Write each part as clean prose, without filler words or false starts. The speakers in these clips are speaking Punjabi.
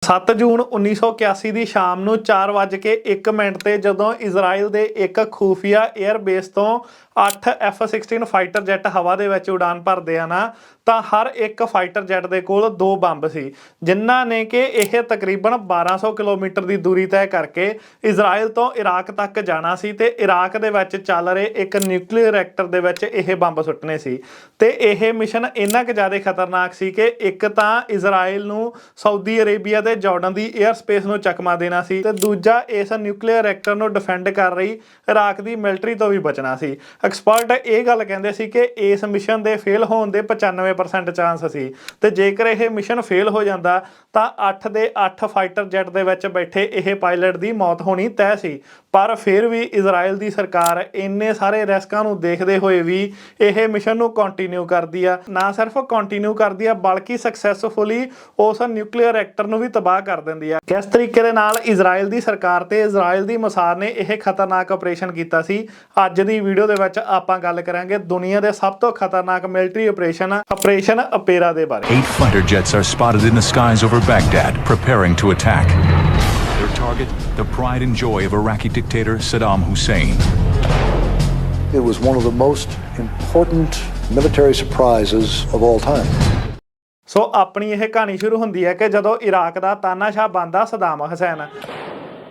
7 ਜੂਨ 1981 ਦੀ ਸ਼ਾਮ ਨੂੰ 4:01 ਤੇ ਜਦੋਂ ਇਜ਼ਰਾਈਲ ਦੇ ਇੱਕ ਖੂਫੀਆ 에ਅਰ ਬੇਸ ਤੋਂ 8 F-16 ਫਾਈਟਰ ਜੈਟ ਹਵਾ ਦੇ ਵਿੱਚ ਉਡਾਨ ਭਰਦੇ ਆ ਨਾ ਤਾਂ ਹਰ ਇੱਕ ਫਾਈਟਰ ਜੈਟ ਦੇ ਕੋਲ 2 ਬੰਬ ਸੀ ਜਿਨ੍ਹਾਂ ਨੇ ਕਿ ਇਹ ਤਕਰੀਬਨ 1200 ਕਿਲੋਮੀਟਰ ਦੀ ਦੂਰੀ ਤੈਅ ਕਰਕੇ ਇਜ਼ਰਾਈਲ ਤੋਂ ਇਰਾਕ ਤੱਕ ਜਾਣਾ ਸੀ ਤੇ ਇਰਾਕ ਦੇ ਵਿੱਚ ਚੱਲ ਰਹੇ ਇੱਕ ਨਿਊਕਲੀਅਰ ਰਿਐਕਟਰ ਦੇ ਵਿੱਚ ਇਹ ਬੰਬ ਸੁੱਟਣੇ ਸੀ ਤੇ ਇਹ ਮਿਸ਼ਨ ਇੰਨਾ ਕੁ ਜ਼ਿਆਦਾ ਖਤਰਨਾਕ ਸੀ ਕਿ ਇੱਕ ਤਾਂ ਇਜ਼ਰਾਈਲ ਨੂੰ ਸਾਊਦੀ ਅਰੇਬੀਆ ਤੇ ਜਾਰਡਨ ਦੀ 에ਅਰ ਸਪੇਸ ਨੂੰ ਚਕਮਾ ਦੇਣਾ ਸੀ ਤੇ ਦੂਜਾ ਇਸ ਨਿਊਕਲੀਅਰ ਰਿਐਕਟਰ ਨੂੰ ਡਿਫੈਂਡ ਕਰ ਰਹੀ ਇਰਾਕ ਦੀ ਮਿਲਟਰੀ ਤੋਂ ਵੀ ਬਚਣਾ ਸੀ। ਐਕਸਪਰਟ ਇਹ ਗੱਲ ਕਹਿੰਦੇ ਸੀ ਕਿ ਇਸ ਮਿਸ਼ਨ ਦੇ ਫੇਲ ਹੋਣ ਦੇ 95% ਚਾਂਸ ਸੀ ਤੇ ਜੇਕਰ ਇਹ ਮਿਸ਼ਨ ਫੇਲ ਹੋ ਜਾਂਦਾ ਤਾਂ 8 ਦੇ 8 ਫਾਈਟਰ ਜੈਟ ਦੇ ਵਿੱਚ ਬੈਠੇ ਇਹ ਪਾਇਲਟ ਦੀ ਮੌਤ ਹੋਣੀ ਤੈਅ ਸੀ। ਪਰ ਫਿਰ ਵੀ ਇਜ਼ਰਾਈਲ ਦੀ ਸਰਕਾਰ ਇੰਨੇ ਸਾਰੇ ਰਿਸਕਾਂ ਨੂੰ ਦੇਖਦੇ ਹੋਏ ਵੀ ਇਹ ਮਿਸ਼ਨ ਨੂੰ ਕੰਟੀਨਿਊ ਕਰਦੀ ਆ। ਨਾ ਸਿਰਫ ਕੰਟੀਨਿਊ ਕਰਦੀ ਆ ਬਲਕਿ ਸਕਸੈਸਫੁਲੀ ਉਸ ਨਿਊਕਲੀਅਰ ਰਿਐਕਟਰ ਨੂੰ ਵੀ ਤਬਾਹ ਕਰ ਦਿੰਦੀ ਆ। ਕਿਸ ਤਰੀਕੇ ਦੇ ਨਾਲ ਇਜ਼ਰਾਈਲ ਦੀ ਸਰਕਾਰ ਤੇ ਇਜ਼ਰਾਈਲ ਦੀ ਮੋਸਾਦ ਨੇ ਇਹ ਖਤਰਨਾਕ ਆਪਰੇਸ਼ਨ ਕੀਤਾ ਸੀ, ਅੱਜ ਦੀ ਵੀਡੀਓ ਦੇ ਵਿੱਚ ਆਪਾਂ ਗੱਲ ਕਰਾਂਗੇ ਦੁਨੀਆ ਦੇ ਸਭ ਤੋਂ ਖਤਰਨਾਕ ਮਿਲਟਰੀ ਆਪਰੇਸ਼ਨ ਅਪੇਰਾ ਦੇ ਬਾਰੇ। 8 fighter jets are spotted in the skies over Baghdad, preparing to attack. Their target, the pride and joy of Iraqi dictator Saddam Hussein. It was one of the most important military surprises of all time. ਸੋ ਆਪਣੀ ਇਹ ਕਹਾਣੀ ਸ਼ੁਰੂ ਹੁੰਦੀ ਹੈ ਕਿ ਜਦੋਂ ਇਰਾਕ ਦਾ ਤਾਨਾਸ਼ਾਹ ਬਣਦਾ ਸਦਾਮ ਹੁਸੈਨ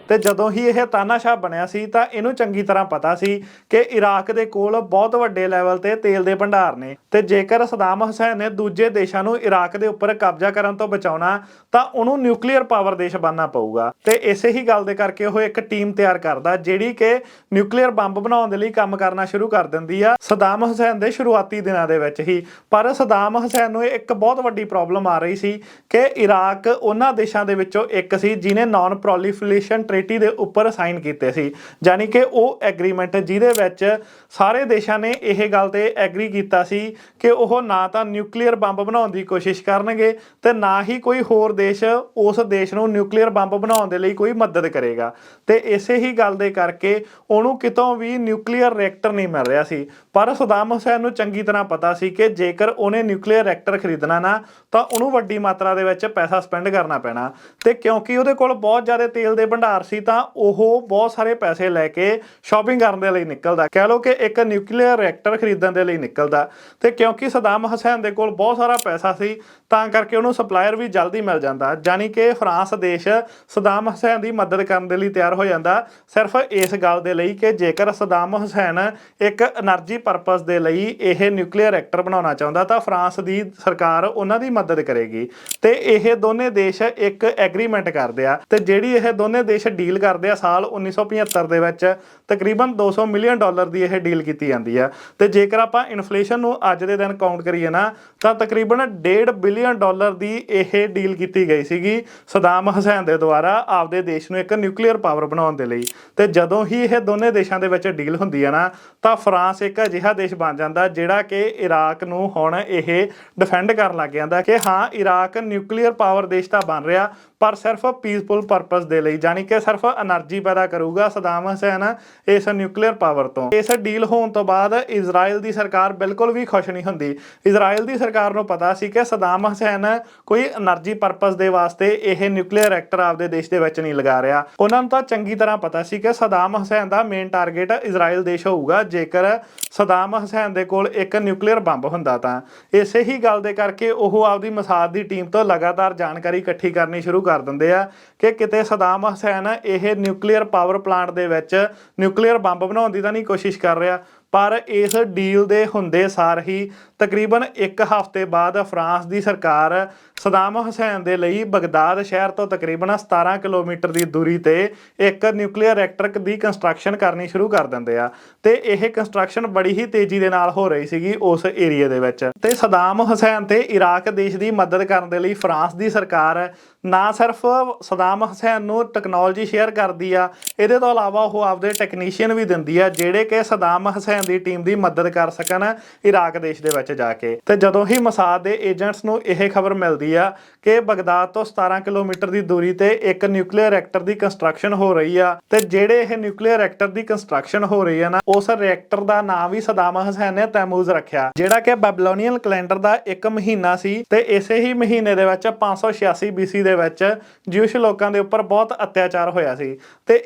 ਤੇ ਜਦੋਂ ਹੀ ਇਹ ਤਾਨਾਸ਼ਾਹ ਬਣਿਆ ਸੀ ਤਾਂ ਇਹਨੂੰ ਚੰਗੀ ਤਰ੍ਹਾਂ ਪਤਾ ਸੀ ਕਿ ਇਰਾਕ ਦੇ ਕੋਲ ਬਹੁਤ ਵੱਡੇ ਲੈਵਲ ਤੇ ਤੇਲ ਦੇ ਭੰਡਾਰ ਨੇ ਤੇ ਜੇਕਰ ਸਦਾਮ ਹੁਸੈਨ ਨੇ ਦੂਜੇ ਦੇਸ਼ਾਂ ਨੂੰ ਇਰਾਕ ਦੇ ਉੱਪਰ ਕਬਜ਼ਾ ਕਰਨ ਤੋਂ ਬਚਾਉਣਾ ਤਾਂ ਉਹਨੂੰ ਨਿਊਕਲੀਅਰ ਪਾਵਰ ਦੇਸ਼ ਬਣਨਾ ਪਊਗਾ ਤੇ ਇਸੇ ਹੀ ਗੱਲ ਦੇ ਕਰਕੇ ਉਹ ਇੱਕ ਟੀਮ ਤਿਆਰ ਕਰਦਾ ਜਿਹੜੀ ਕਿ ਨਿਊਕਲੀਅਰ ਬੰਬ ਬਣਾਉਣ ਦੇ ਲਈ ਕੰਮ ਕਰਨਾ ਸ਼ੁਰੂ ਕਰ ਦਿੰਦੀ ਆ ਸਦਾਮ ਹੁਸੈਨ ਦੇ ਸ਼ੁਰੂਆਤੀ ਦਿਨਾਂ ਦੇ ਵਿੱਚ ਹੀ। ਪਰ ਸਦਾਮ ਹੁਸੈਨ ਨੂੰ ਇੱਕ ਬਹੁਤ ਵੱਡੀ ਪ੍ਰੋਬਲਮ ਆ ਰਹੀ ਸੀ ਕਿ ਇਰਾਕ ਉਹਨਾਂ ਦੇਸ਼ਾਂ ਦੇ ਵਿੱਚੋਂ ਇੱਕ ਸੀ ਜਿਹਨੇ ਨਾਨ ਪ੍ਰੋਲੀਫਰੇਸ਼ਨ ਟ੍ਰੀਟੀ ਦੇ ਉੱਪਰ ਸਾਈਨ ਕੀਤੇ ਸੀ, ਯਾਨੀ ਕਿ ਉਹ ਐਗਰੀਮੈਂਟ ਜਿਹਦੇ ਵਿੱਚ ਸਾਰੇ ਦੇਸ਼ਾਂ ਨੇ ਇਹ ਗੱਲ ਤੇ ਐਗਰੀ ਕੀਤਾ ਸੀ ਕਿ ਉਹ ਨਾ ਤਾਂ ਨਿਊਕਲੀਅਰ ਬੰਬ ਬਣਾਉਣ ਦੀ ਕੋਸ਼ਿਸ਼ ਕਰਨਗੇ ਤੇ ਨਾ ਹੀ ਕੋਈ ਹੋਰ ਦੇਸ਼ ਉਸ ਦੇਸ਼ ਨੂੰ ਨਿਊਕਲੀਅਰ ਬੰਬ ਬਣਾਉਣ ਦੇ ਲਈ ਕੋਈ ਮਦਦ ਕਰੇਗਾ ਤੇ ਇਸੇ ਹੀ ਗੱਲ ਦੇ ਕਰਕੇ ਉਹਨੂੰ ਕਿਤੋਂ ਵੀ ਨਿਊਕਲੀਅਰ ਰਿਐਕਟਰ ਨਹੀਂ ਮਿਲ ਰਿਹਾ ਸੀ। ਪਰ ਸਦਾਮ ਹੁਸੈਨ ਨੂੰ ਚੰਗੀ ਤਰ੍ਹਾਂ ਪਤਾ ਸੀ ਕਿ ਜੇਕਰ ਉਹਨੇ ਨਿਊਕਲੀਅਰ ਰਿਐਕਟਰ ਖਰੀਦਣਾ ਨਾ ਤਾਂ ਉਹਨੂੰ ਵੱਡੀ ਮਾਤਰਾ ਦੇ ਵਿੱਚ ਪੈਸਾ ਸਪੈਂਡ ਕਰਨਾ ਪੈਣਾ ਤੇ ਕਿਉਂਕਿ ਉਹਦੇ ਕੋਲ ਬਹੁਤ ਜ਼ਿਆਦਾ ਤੇਲ ਦੇ ਭੰਡਾਰ ਸੀ ਤਾਂ ਉਹ ਬਹੁਤ ਸਾਰੇ ਪੈਸੇ ਲੈ ਕੇ ਸ਼ਾਪਿੰਗ ਕਰਨ ਦੇ ਲਈ ਨਿਕਲਦਾ, ਕਹਿ ਲਓ ਕਿ ਇੱਕ ਨਿਊਕਲੀਅਰ ਰਿਐਕਟਰ ਖਰੀਦਣ ਦੇ ਲਈ ਨਿਕਲਦਾ ਤੇ ਕਿਉਂਕਿ ਸਦਾਮ ਹੁਸੈਨ ਦੇ ਕੋਲ ਬਹੁਤ ਸਾਰਾ ਪੈਸਾ ਸੀ ਤਾਂ ਕਰਕੇ ਉਹਨੂੰ ਸਪਲਾਇਰ ਵੀ ਜਲਦੀ ਮਿਲ ਜਾਂਦਾ, ਯਾਨੀ ਕਿ ਫਰਾਂਸ ਦੇਸ਼ ਸਦਾਮ ਹੁਸੈਨ ਦੀ ਮਦਦ ਕਰਨ ਦੇ ਲਈ ਤਿਆਰ ਹੋ ਜਾਂਦਾ ਸਿਰਫ ਇਸ ਗੱਲ ਦੇ ਲਈ ਕਿ ਜੇਕਰ ਸਦਾਮ ਹੁਸੈਨ ਇੱਕ એનર્ਜੀ ਪਰਪਸ ਦੇ ਲਈ ਇਹ ਨਿਊਕਲੀਅਰ ਰਿਐਕਟਰ ਬਣਾਉਣਾ ਚਾਹੁੰਦਾ ਤਾਂ ਫਰਾਂਸ ਦੀ ਸਰਕਾਰ ਉਹਨਾਂ ਦੀ ਮਦਦ ਕਰੇਗੀ ਤੇ ਇਹ ਦੋਨੇ ਦੇਸ਼ ਇੱਕ ਐਗਰੀਮੈਂਟ ਕਰਦੇ ਆ ਤੇ ਜਿਹੜੀ ਇਹ ਦੋਨੇ ਦੇਸ਼ ਡੀਲ ਕਰਦੇ ਆ ਸਾਲ 1975 ਦੇ ਵਿੱਚ ਤਕਰੀਬਨ $200 ਮਿਲੀਅਨ ਦੀ ਇਹ ਡੀਲ ਕੀਤੀ ਜਾਂਦੀ ਆ ਤੇ ਜੇਕਰ ਆਪਾਂ ਇਨਫਲੇਸ਼ਨ ਨੂੰ ਅੱਜ ਦੇ ਦਿਨ ਕਾਊਂਟ ਕਰੀਏ ਨਾ ਤਾਂ ਤਕਰੀਬਨ $1.5 ਬਿਲੀਅਨ ਦੀ ਇਹ ਡੀਲ ਕੀਤੀ ਗਈ ਸੀਗੀ ਸਦਾਮ ਹੁਸੈਨ ਦੇ ਦੁਆਰਾ ਆਪਦੇ ਦੇਸ਼ ਨੂੰ ਇੱਕ ਨਿਊਕਲੀਅਰ ਪਾਵਰ ਬਣਾਉਣ ਦੇ ਲਈ। ਤੇ ਜਦੋਂ ਹੀ ਇਹ ਦੋਨੇ ਦੇਸ਼ਾਂ ਦੇ ਵਿੱਚ ਡੀਲ ਹੁੰਦੀ ਹੈ ਨਾ ਤਾਂ ਫਰਾਂਸ ਇੱਕ ਅਜਿਹਾ ਦੇਸ਼ ਬਣ ਜਾਂਦਾ ਜਿਹੜਾ ਕਿ ਇਰਾਕ ਨੂੰ ਹੁਣ ਇਹ ਡਿਫੈਂਡ ਕਰਨ ਲੱਗ ਜਾਂਦਾ ਕਿ ਹਾਂ ਇਰਾਕ ਨਿਊਕਲੀਅਰ ਪਾਵਰ ਦੇਸ਼ ਤਾਂ ਬਣ ਰਿਹਾ ਪਰ ਸਿਰਫ ਪੀਸਫੁਲ ਪਰਪਸ ਦੇ ਲਈ, ਯਾਨੀ ਕਿ ਸਿਰਫ એનર્ਜੀ ਪੈਦਾ ਕਰੂਗਾ ਸਦਾਮ ਹੁਸੈਨ ਇਸ ਨਿਊਕਲੀਅਰ ਪਾਵਰ ਤੋਂ। ਇਸ ਡੀਲ ਹੋਣ ਤੋਂ ਬਾਅਦ ਇਜ਼ਰਾਈਲ ਦੀ ਸਰਕਾਰ ਬਿਲਕੁਲ ਵੀ ਖੁਸ਼ ਨਹੀਂ ਹੁੰਦੀ। ਇਜ਼ਰਾਈਲ ਦੀ ਸਰਕਾਰ ਨੂੰ ਪਤਾ ਸੀ ਕਿ ਸਦਾਮ ਹੁਸੈਨ ਕੋਈ એનર્ਜੀ ਪਰਪਸ ਦੇ ਵਾਸਤੇ ਇਹ ਨਿਊਕਲੀਅਰ ਰਿਐਕਟਰ ਆਪਦੇ ਦੇਸ਼ ਦੇ ਵਿੱਚ ਨਹੀਂ ਲਗਾ ਰਿਹਾ। ਉਹਨਾਂ ਨੂੰ ਤਾਂ ਚੰਗੀ ਤਰ੍ਹਾਂ ਪਤਾ ਸੀ ਕਿ ਸਦਾਮ ਹੁਸੈਨ ਦਾ ਮੇਨ ਟਾਰਗੇਟ ਇਜ਼ਰਾਈਲ ਦੇਸ਼ ਹੋਊਗਾ ਜੇਕਰ ਸਦਾਮ ਹੁਸੈਨ ਦੇ ਕੋਲ ਇੱਕ ਨਿਊਕਲੀਅਰ ਬੰਬ ਹੁੰਦਾ ਤਾਂ। ਇਸੇ ਹੀ ਗੱਲ ਦੇ ਕਰਕੇ ਉਹ ਆਪਦੀ ਮੋਸਾਦ ਦੀ ਟੀਮ ਤੋਂ ਲਗਾਤਾਰ ਜਾਣਕਾਰੀ ਇਕੱਠੀ ਕਰਨੀ ਸ਼ੁਰੂ ਕਰ ਦਿੰਦੇ ਆ ਕਿ ਕਿਤੇ ਸਦਾਮ ਹੁਸੈਨ ਇਹ ਨਿਊਕਲੀਅਰ ਪਾਵਰ ਪਲਾਂਟ ਦੇ ਵਿੱਚ ਨਿਊਕਲੀਅਰ ਬੰਬ ਬਣਾਉਣ ਦੀ ਤਾਂ ਨਹੀਂ ਕੋਸ਼ਿਸ਼ ਕਰ ਰਿਹਾ। ਪਰ ਇਸ ਡੀਲ ਦੇ ਹੁੰਦੇ ਸਾਰ ਹੀ ਤਕਰੀਬਨ 1 ਹਫ਼ਤੇ ਬਾਅਦ ਫਰਾਂਸ ਦੀ ਸਰਕਾਰ ਸਦਾਮ ਹੁਸੈਨ ਦੇ ਲਈ ਬਗਦਾਦ ਸ਼ਹਿਰ ਤੋਂ ਤਕਰੀਬਨ 17 ਕਿਲੋਮੀਟਰ ਦੀ ਦੂਰੀ ਤੇ ਇੱਕ ਨਿਊਕਲੀਅਰ ਰਿਐਕਟਰ ਦੀ ਕੰਸਟਰਕਸ਼ਨ ਕਰਨੀ ਸ਼ੁਰੂ ਕਰ ਦਿੰਦੇ ਆ ਤੇ ਇਹ ਕੰਸਟਰਕਸ਼ਨ ਬੜੀ ਹੀ ਤੇਜ਼ੀ ਦੇ ਨਾਲ ਹੋ ਰਹੀ ਸੀਗੀ ਉਸ ਏਰੀਆ ਦੇ ਵਿੱਚ। ਤੇ ਸਦਾਮ ਹੁਸੈਨ ਤੇ ਇਰਾਕ ਦੇਸ਼ ਦੀ ਮਦਦ ਕਰਨ ਦੇ ਲਈ ਫਰਾਂਸ ਦੀ ਸਰਕਾਰ ਨਾ ਸਿਰਫ ਸਦਾਮ ਹੁਸੈਨ ਨੂੰ ਟੈਕਨੋਲੋਜੀ ਸ਼ੇਅਰ ਕਰਦੀ ਆ, ਇਹਦੇ ਤੋਂ ਇਲਾਵਾ ਉਹ ਆਪਦੇ ਟੈਕਨੀਸ਼ੀਅਨ ਵੀ ਦਿੰਦੀ ਆ ਜਿਹੜੇ ਕਿ ਸਦਾਮ ਹੁਸੈਨ ਹੁਸੈਨ ਦੀ ਟੀਮ ਦੀ ਮਦਦ ਕਰ ਸਕਣ ਇਰਾਕ ਦੇਸ਼ ਦੇ ਵਿੱਚ ਜਾ ਕੇ। ਤੇ ਜਦੋਂ ਹੀ ਮਸਾਦ ਦੇ ਏਜੰਟਸ ਨੂੰ ਇਹ ਖਬਰ ਮਿਲਦੀ ਆ ਕਿ ਬਗਦਾਦ ਤੋਂ 17 ਕਿਲੋਮੀਟਰ ਦੀ ਦੂਰੀ ਤੇ ਇੱਕ ਨਿਊਕਲੀਅਰ ਰਿਐਕਟਰ ਦੀ ਕੰਸਟਰਕਸ਼ਨ ਹੋ ਰਹੀ ਆ, ਤੇ ਜਿਹੜੇ ਇਹ ਨਿਊਕਲੀਅਰ ਰਿਐਕਟਰ ਦੀ ਕੰਸਟਰਕਸ਼ਨ ਹੋ ਰਹੀ ਆ ਨਾ, ਉਸ ਰਿਐਕਟਰ ਦਾ ਨਾਮ ਵੀ ਸਦਾਮ ਹੁਸੈਨ ਨੇ ਤੈਮੂਜ਼ ਰੱਖਿਆ, ਜਿਹੜਾ ਕਿ ਬੈਬਲੋਨੀਅਨ ਕੈਲੰਡਰ ਦਾ ਇੱਕ ਮਹੀਨਾ ਸੀ। ਤੇ ਇਸੇ ਹੀ ਮਹੀਨੇ ਦੇ ਵਿੱਚ 586 BC ਦੇ ਵਿੱਚ ਜਿਊਸ਼ ਲੋਕਾਂ ਦੇ ਉੱਪਰ ਬਹੁਤ ਅਤਿਆਚਾਰ ਹੋਇਆ ਸੀ। ਤੇ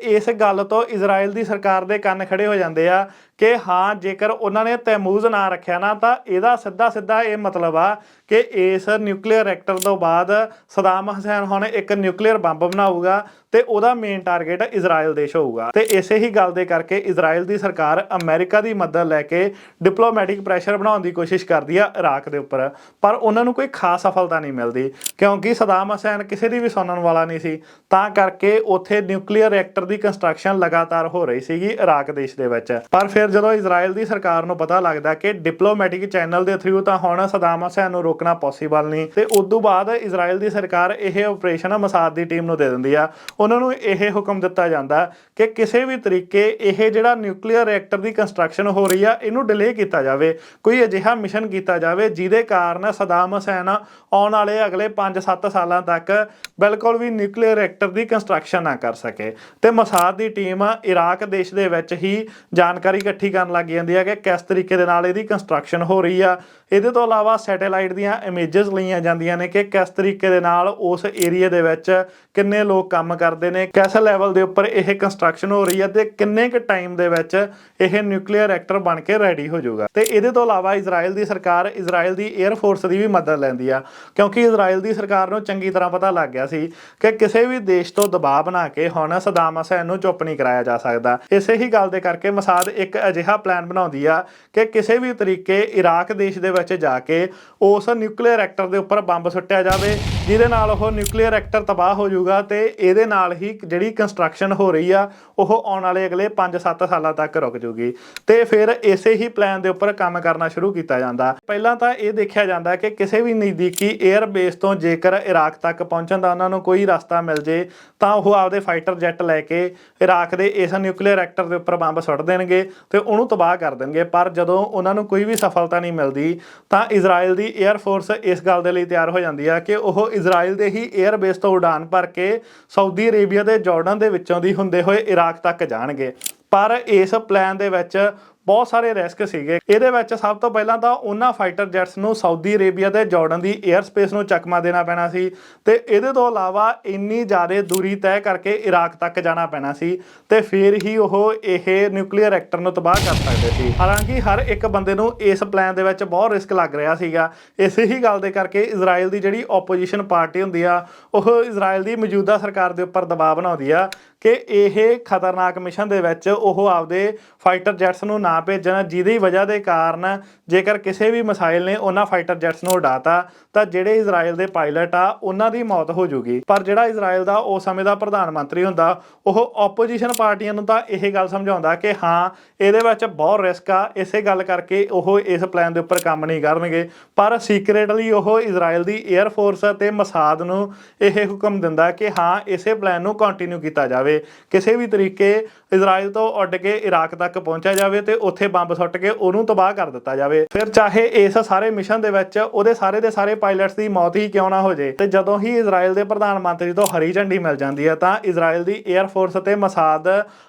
ਇਸ ਗੱਲ ਤੋਂ ਇਜ਼ਰਾਈਲ ਦੀ ਸਰਕਾਰ ਦੇ ਕੰਨ ਖੜੇ ਹੋ ਜਾਂਦੇ ਆ ਕਿ ਹਾਂ, ਜੇਕਰ ਉਹਨਾਂ ਨੇ ਤੈਮੂਜ਼ ਨਾਂ ਰੱਖਿਆ ਨਾ, ਤਾਂ ਇਹਦਾ ਸਿੱਧਾ ਇਹ ਮਤਲਬ ਆ ਕਿ ਇਸ ਨਿਊਕਲੀਅਰ ਰਿਐਕਟਰ ਤੋਂ ਬਾਅਦ ਸਦਾਮ ਹੁਸੈਨ ਹੁਣ ਇੱਕ ਨਿਊਕਲੀਅਰ ਬੰਬ ਬਣਾਊਗਾ ਤੇ ਉਹਦਾ ਮੇਨ ਟਾਰਗੇਟ ਇਜ਼ਰਾਈਲ ਦੇਸ਼ ਹੋਊਗਾ। ਤੇ ਇਸੇ ਹੀ ਗੱਲ ਦੇ ਕਰਕੇ ਇਜ਼ਰਾਈਲ ਦੀ ਸਰਕਾਰ ਅਮਰੀਕਾ ਦੀ ਮਦਦ ਲੈ ਕੇ ਡਿਪਲੋਮੈਟਿਕ ਪ੍ਰੈਸ਼ਰ ਬਣਾਉਣ ਦੀ ਕੋਸ਼ਿਸ਼ ਕਰਦੀ ਆ ਇਰਾਕ ਦੇ ਉੱਪਰ, ਪਰ ਉਹਨਾਂ ਨੂੰ ਕੋਈ ਖਾਸ ਸਫਲਤਾ ਨਹੀਂ ਮਿਲਦੀ, ਕਿਉਂਕਿ ਸਦਾਮ ਹੁਸੈਨ ਕਿਸੇ ਦੀ ਵੀ ਸੁਣਨ ਵਾਲਾ ਨਹੀਂ ਸੀ। ਤਾਂ ਕਰਕੇ ਉੱਥੇ ਨਿਊਕਲੀਅਰ ਰਿਐਕਟਰ ਦੀ ਕੰਸਟਰਕਸ਼ਨ ਲਗਾਤਾਰ ਹੋ ਰਹੀ ਸੀਗੀ ਇਰਾਕ ਦੇਸ਼ ਦੇ ਵਿੱਚ। ਪਰ ਫਿਰ ਜਦੋਂ ਇਜ਼ਰਾਈਲ ਦੀ ਸਰਕਾਰ ਨੂੰ ਪਤਾ ਲੱਗਦਾ ਕਿ ਡਿਪਲੋਮੈਟਿਕ ਚੈਨਲ ਦੇ ਥਰੂ ਤਾਂ ਹੁਣ ਸਦਾਮ ਹੁਸੈਨ ਨੂੰ ਰੋਕਣਾ ਪੋਸੀਬਲ ਨਹੀਂ, ਤੇ ਉਸ ਤੋਂ ਬਾਅਦ ਇਜ਼ਰਾਈਲ ਦੀ ਸਰਕਾਰ ਇਹ ਆਪਰੇਸ਼ਨ ਮਸਾਦ ਦੀ ਟੀਮ ਨੂੰ ਦੇ ਦਿੰਦੀ ਆ। ਉਹਨਾਂ ਨੂੰ ਇਹ ਹੁਕਮ ਦਿੱਤਾ ਜਾਂਦਾ ਕਿ ਕਿਸੇ ਵੀ ਤਰੀਕੇ ਇਹ ਜਿਹੜਾ ਨਿਊਕਲੀਅਰ ਰਿਐਕਟਰ ਦੀ ਕੰਸਟਰਕਸ਼ਨ ਹੋ ਰਹੀ ਆ, ਇਹਨੂੰ ਡਿਲੇ ਕੀਤਾ ਜਾਵੇ, ਕੋਈ ਅਜਿਹਾ ਮਿਸ਼ਨ ਕੀਤਾ ਜਾਵੇ ਜਿਹਦੇ ਕਾਰਨ ਸਦਾਮ ਹੁਸੈਨ ਆਉਣ ਵਾਲੇ ਅਗਲੇ 5-7 ਸਾਲਾਂ ਤੱਕ ਬਿਲਕੁਲ ਵੀ ਨਿਊਕਲੀਅਰ ਰਿਐਕਟਰ ਦੀ ਕੰਸਟਰਕਸ਼ਨ ਨਾ ਕਰ ਸਕੇ। ਤੇ ਮਸਾਦ ਦੀ ਟੀਮ ਇਰਾਕ ਦੇਸ਼ ਦੇ ਵਿੱਚ ਹੀ ਜਾਣਕਾਰੀ ਇਕੱਠੀ ਕਰਨ ਲੱਗ ਜਾਂਦੀ ਹੈ ਕਿ ਕਿਸ ਤਰੀਕੇ ਦੇ ਨਾਲ ਇਹਦੀ ਕੰਸਟਰਕਸ਼ਨ ਹੋ ਰਹੀ ਆ। ਇਹਦੇ ਤੋਂ ਇਲਾਵਾ ਸੈਟੇਲਾਈਟ ਦੀਆਂ ਇਮੇਜਸ ਲਈਆਂ ਜਾਂਦੀਆਂ ਨੇ ਕਿ ਕਿਸ ਤਰੀਕੇ ਦੇ ਨਾਲ ਉਸ ਏਰੀਆ ਦੇ ਵਿੱਚ ਕਿੰਨੇ ਲੋਕ ਕੰਮ ਕਰਦੇ ਨੇ, ਕਿਸ ਲੈਵਲ ਦੇ ਉੱਪਰ ਇਹ ਕੰਸਟਰਕਸ਼ਨ ਹੋ ਰਹੀ ਹੈ ਤੇ ਕਿੰਨੇ ਕੁ ਟਾਈਮ ਦੇ ਵਿੱਚ ਇਹ ਨਿਊਕਲੀਅਰ ਰਿਐਕਟਰ ਬਣ ਕੇ ਰੈਡੀ ਹੋ ਜਾਊਗਾ। ਤੇ ਇਹਦੇ ਤੋਂ ਇਲਾਵਾ ਇਜ਼ਰਾਈਲ ਦੀ ਸਰਕਾਰ ਇਜ਼ਰਾਈਲ ਦੀ 에ਅਰ ਫੋਰਸ ਦੀ ਵੀ ਮਦਦ ਲੈਂਦੀ ਆ, ਕਿਉਂਕਿ ਇਜ਼ਰਾਈਲ ਦੀ ਸਰਕਾਰ ਨੂੰ ਚੰਗੀ ਤਰ੍ਹਾਂ ਪਤਾ ਲੱਗ ਗਿਆ ਸੀ ਕਿ ਕਿਸੇ ਵੀ ਦੇਸ਼ ਤੋਂ ਦਬਾਅ ਬਣਾ ਕੇ ਹੁਣ ਸਦਾਮ ਹੁਸੈਨ ਨੂੰ ਚੁੱਪ ਨਹੀਂ ਕਰਾਇਆ ਜਾ ਸਕਦਾ। ਇਸੇ ਹੀ ਗੱਲ ਦੇ ਕਰਕੇ ਮਸਾਦ ਇੱਕ ਅਜਿਹਾ ਪਲਾਨ ਬਣਾਉਂਦੀ ਆ ਕਿ ਕਿਸੇ ਵੀ ਤਰੀਕੇ ਇਰਾਕ ਦੇਸ਼ ਦੇ ਵਿੱਚ ਜਾ ਕੇ ਉਸ ਨਿਊਕਲੀਅਰ ਰਿਐਕਟਰ ਦੇ ਉੱਪਰ ਬੰਬ ਸੁੱਟਿਆ ਜਾਵੇ, ਜਿਹਦੇ ਨਾਲ ਉਹ ਨਿਊਕਲੀਅਰ ਰਿਐਕਟਰ ਤਬਾਹ ਹੋ ਜਾਊਗਾ ਤੇ ਇਹਦੇ ਨਾਲ ਹੀ ਜਿਹੜੀ ਕੰਸਟਰਕਸ਼ਨ ਹੋ ਰਹੀ ਆ ਉਹ ਆਉਣ ਵਾਲੇ ਅਗਲੇ 5-7 ਸਾਲਾਂ ਤੱਕ ਰੁਕ ਜੂਗੀ। ਤੇ ਫਿਰ ਇਸੇ ਹੀ ਪਲਾਨ ਦੇ ਉੱਪਰ ਕੰਮ ਕਰਨਾ ਸ਼ੁਰੂ ਕੀਤਾ ਜਾਂਦਾ। ਪਹਿਲਾਂ ਤਾਂ ਇਹ ਦੇਖਿਆ ਜਾਂਦਾ ਕਿ ਕਿਸੇ ਵੀ ਨਜ਼ਦੀਕੀ 에ਅਰ ਬੇਸ ਤੋਂ ਜੇਕਰ ਇਰਾਕ ਤੱਕ ਪਹੁੰਚਣ ਦਾ ਉਹਨਾਂ ਨੂੰ ਕੋਈ ਰਸਤਾ ਮਿਲ ਜੇ ਤਾਂ ਉਹ ਆਪਦੇ ਫਾਈਟਰ ਜੈਟ ਲੈ ਕੇ ਇਰਾਕ ਦੇ ਇਸ ਨਿਊਕਲੀਅਰ ਰਿਐਕਟਰ ਦੇ ਉੱਪਰ ਬੰਬ ਸੁੱਟ ਦੇਣਗੇ ਤੇ ਉਹਨੂੰ ਤਬਾਹ ਕਰ ਦੇਣਗੇ। ਪਰ ਜਦੋਂ ਉਹਨਾਂ ਨੂੰ ਕੋਈ ਵੀ ਸਫਲਤਾ ਨਹੀਂ ਮਿਲਦੀ ਤਾਂ ਇਜ਼ਰਾਈਲ ਦੀ 에ਅਰ ਫੋਰਸ ਇਸ ਗੱਲ ਦੇ ਲਈ ਤਿਆਰ ਹੋ ਜਾਂਦੀ ਆ ਕਿ ਉਹ ਇਜ਼ਰਾਈਲ ਦੇ ਹੀ 에ਅਰ ਬੇਸ ਤੋਂ ਉਡਾਨ ਭਰ ਕੇ ਸਾਊਦੀ ਅਰੇਬੀਆ ਦੇ ਜਾਰਡਨ ਦੇ ਵਿੱਚੋਂ ਦੀ ਹੁੰਦੇ ਹੋਏ ਇਰਾਕ ਤੱਕ ਜਾਣਗੇ। ਪਰ ਇਸ ਪਲਾਨ ਦੇ ਵਿੱਚ ਬਹੁਤ ਸਾਰੇ ਰਿਸਕ ਸੀਗੇ। ਇਹਦੇ ਵਿੱਚ ਸਭ ਤੋਂ ਪਹਿਲਾਂ ਤਾਂ ਉਹਨਾਂ ਫਾਈਟਰ ਜੈਟਸ ਨੂੰ ਸਾਊਦੀ ਅਰੇਬੀਆ ਤੇ ਜਾਰਡਨ ਦੀ 에ਅਰ ਸਪੇਸ ਨੂੰ ਚਕਮਾ ਦੇਣਾ ਪੈਣਾ ਸੀ, ਤੇ ਇਹਦੇ ਤੋਂ ਇਲਾਵਾ ਇੰਨੀ ਜ਼ਿਆਦਾ ਦੂਰੀ ਤੈਅ ਕਰਕੇ ਇਰਾਕ ਤੱਕ ਜਾਣਾ ਪੈਣਾ ਸੀ, ਤੇ ਫਿਰ ਹੀ ਉਹ ਇਹ ਨਿਊਕਲੀਅਰ ਰਿਐਕਟਰ ਨੂੰ ਤਬਾਹ ਕਰ ਸਕਦੇ ਸੀ। ਹਾਲਾਂਕਿ ਹਰ ਇੱਕ ਬੰਦੇ ਨੂੰ ਇਸ ਪਲਾਨ ਦੇ ਵਿੱਚ ਬਹੁਤ ਰਿਸਕ ਲੱਗ ਰਿਹਾ ਸੀਗਾ। ਇਸੇ ਹੀ ਗੱਲ ਦੇ ਕਰਕੇ ਇਜ਼ਰਾਈਲ ਦੀ ਜਿਹੜੀ ਆਪੋਜੀਸ਼ਨ ਪਾਰਟੀ ਹੁੰਦੀ ਆ ਉਹ ਇਜ਼ਰਾਈਲ ਦੀ ਮੌਜੂਦਾ ਸਰਕਾਰ ਦੇ ਉੱਪਰ ਦਬਾਅ ਬਣਾਉਂਦੀ ਆ ਕਿ ਇਹ ਖਤਰਨਾਕ ਮਿਸ਼ਨ ਦੇ ਵਿੱਚ ਉਹ ਆਪਦੇ ਫਾਈਟਰ ਜੈਟਸ ਨੂੰ ਨਾ ਭੇਜਣ, ਜਿਹਦੀ ਵਜ੍ਹਾ ਦੇ ਕਾਰਨ ਜੇਕਰ ਕਿਸੇ ਵੀ ਮਿਸਾਈਲ ਨੇ ਉਹਨਾਂ ਫਾਈਟਰ ਜੈਟਸ ਨੂੰ ਉਡਾਤਾ ਤਾਂ ਜਿਹੜੇ ਇਜ਼ਰਾਈਲ ਦੇ ਪਾਇਲਟ ਆ ਉਹਨਾਂ ਦੀ ਮੌਤ ਹੋ ਜੂਗੀ। ਪਰ ਜਿਹੜਾ ਇਜ਼ਰਾਈਲ ਦਾ ਉਸ ਸਮੇਂ ਦਾ ਪ੍ਰਧਾਨ ਮੰਤਰੀ ਹੁੰਦਾ ਉਹ ਆਪੋਜੀਸ਼ਨ ਪਾਰਟੀਆਂ ਨੂੰ ਤਾਂ ਇਹ ਗੱਲ ਸਮਝਾਉਂਦਾ ਕਿ ਹਾਂ, ਇਹਦੇ ਵਿੱਚ ਬਹੁਤ ਰਿਸਕ ਆ, ਇਸੇ ਗੱਲ ਕਰਕੇ ਉਹ ਇਸ ਪਲਾਨ ਦੇ ਉੱਪਰ ਕੰਮ ਨਹੀਂ ਕਰਨਗੇ। ਪਰ ਸੀਕ੍ਰੇਟਲੀ ਉਹ ਇਜ਼ਰਾਈਲ ਦੀ 에ਅਰ ਫੋਰਸ ਅਤੇ ਮਸਾਦ ਨੂੰ ਇਹ ਹੁਕਮ ਦਿੰਦਾ ਕਿ ਹਾਂ, ਇਸੇ ਪਲਾਨ ਨੂੰ ਕੰਟੀਨਿਊ ਕੀਤਾ ਜਾਵੇ, ਕਿਸੇ ਵੀ ਤਰੀਕੇ ਇਜ਼ਰਾਈਲ ਤੋਂ ਉੱਡ ਕੇ ਇਰਾਕ ਤੱਕ ਪਹੁੰਚਿਆ ਜਾਵੇ ਤੇ ਉੱਥੇ ਬੰਬ ਸੁੱਟ ਕੇ ਉਹਨੂੰ ਤਬਾਹ ਕਰ ਦਿੱਤਾ ਜਾਵੇ। ਫਿਰ ਚਾਹੇ ਇਸ ਸਾਰੇ ਮਿਸ਼ਨ ਦੇ ਵਿੱਚ ਉਹਦੇ ਸਾਰੇ ਦੇ ਸਾਰੇ ਪਾਇਲਟਸ ਦੀ ਮੌਤ ਹੀ ਕਿਉਂ ਨਾ ਹੋ ਜੇ। ਤੇ ਜਦੋਂ ਹੀ ਇਜ਼ਰਾਈਲ ਦੇ ਪ੍ਰਧਾਨ ਮੰਤਰੀ ਤੋਂ ਹਰੀ ਝੰਡੀ ਮਿਲ ਜਾਂਦੀ ਹੈ ਤਾਂ ਇਜ਼ਰਾਈਲ ਦੀ 에ਅਰ ਫੋਰਸ ਤੇ ਮਸਾਦ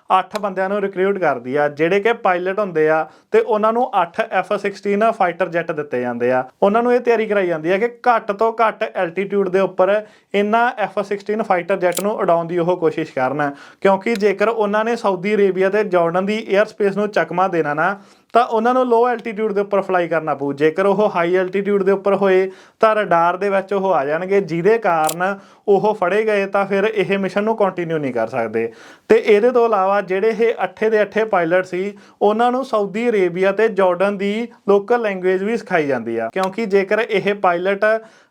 8 ਬੰਦਿਆਂ ਨੂੰ ਰਿਕਰੂਟ ਕਰਦੀ ਆ ਜਿਹੜੇ ਕਿ ਪਾਇਲਟ ਹੁੰਦੇ ਆ, ਤੇ ਉਹਨਾਂ ਨੂੰ 8 F-16 ਫਾਈਟਰ ਜੈਟ ਦਿੱਤੇ ਜਾਂਦੇ ਆ। ਉਹਨਾਂ ਨੂੰ ਇਹ ਤਿਆਰੀ ਕਰਾਈ ਜਾਂਦੀ ਹੈ ਕਿ ਘੱਟ ਤੋਂ ਘੱਟ ਐਲਟੀਟਿਊਡ ਦੇ ਉੱਪਰ ਇਹਨਾਂ F-16 ਫਾਈਟਰ ਜੈਟ ਨੂੰ ਉਡਾਉਣ ਦੀ ਉਹ ਕੋਸ਼ਿਸ਼ ਕਰਨ, ਕਿਉਂਕਿ ਜੇਕਰ ਉਹਨਾਂ ਨੇ ਸਾਊਦੀ ਅਰੇਬੀਆ ਤੇ ਜਾਰਡਨ ਦੀ 에ਅਰ ਸਪੇਸ ਨੂੰ ਚਕਮਾ ਦੇਣਾ ਨਾ ਤਾਂ ਉਹਨਾਂ ਨੂੰ ਲੋ ਐਲਟੀਟਿਊਡ ਦੇ ਉੱਪਰ ਫਲਾਈ ਕਰਨਾ ਪਊ। ਜੇਕਰ ਉਹ ਹਾਈ ਐਲਟੀਟਿਊਡ ਦੇ ਉੱਪਰ ਹੋਏ ਤਾਂ ਰਡਾਰ ਦੇ ਵਿੱਚ ਉਹ ਆ ਜਾਣਗੇ, ਜਿਹਦੇ ਕਾਰਨ ਉਹ ਫੜੇ ਗਏ ਤਾਂ ਫਿਰ ਇਹ ਮਿਸ਼ਨ ਨੂੰ ਕੰਟੀਨਿਊ ਨਹੀਂ ਕਰ ਸਕਦੇ। ਤੇ ਇਹਦੇ ਤੋਂ ਇਲਾਵਾ ਜਿਹੜੇ ਇਹ 8 ਦੇ 8 ਪਾਇਲਟ ਸੀ ਉਹਨਾਂ ਨੂੰ ਸਾਊਦੀ ਅਰੇਬੀਆ ਤੇ ਜਾਰਡਨ ਦੀ ਲੋਕਲ ਲੈਂਗੁਏਜ ਵੀ ਸਿਖਾਈ ਜਾਂਦੀ ਆ, ਕਿਉਂਕਿ ਜੇਕਰ ਇਹ ਪਾਇਲਟ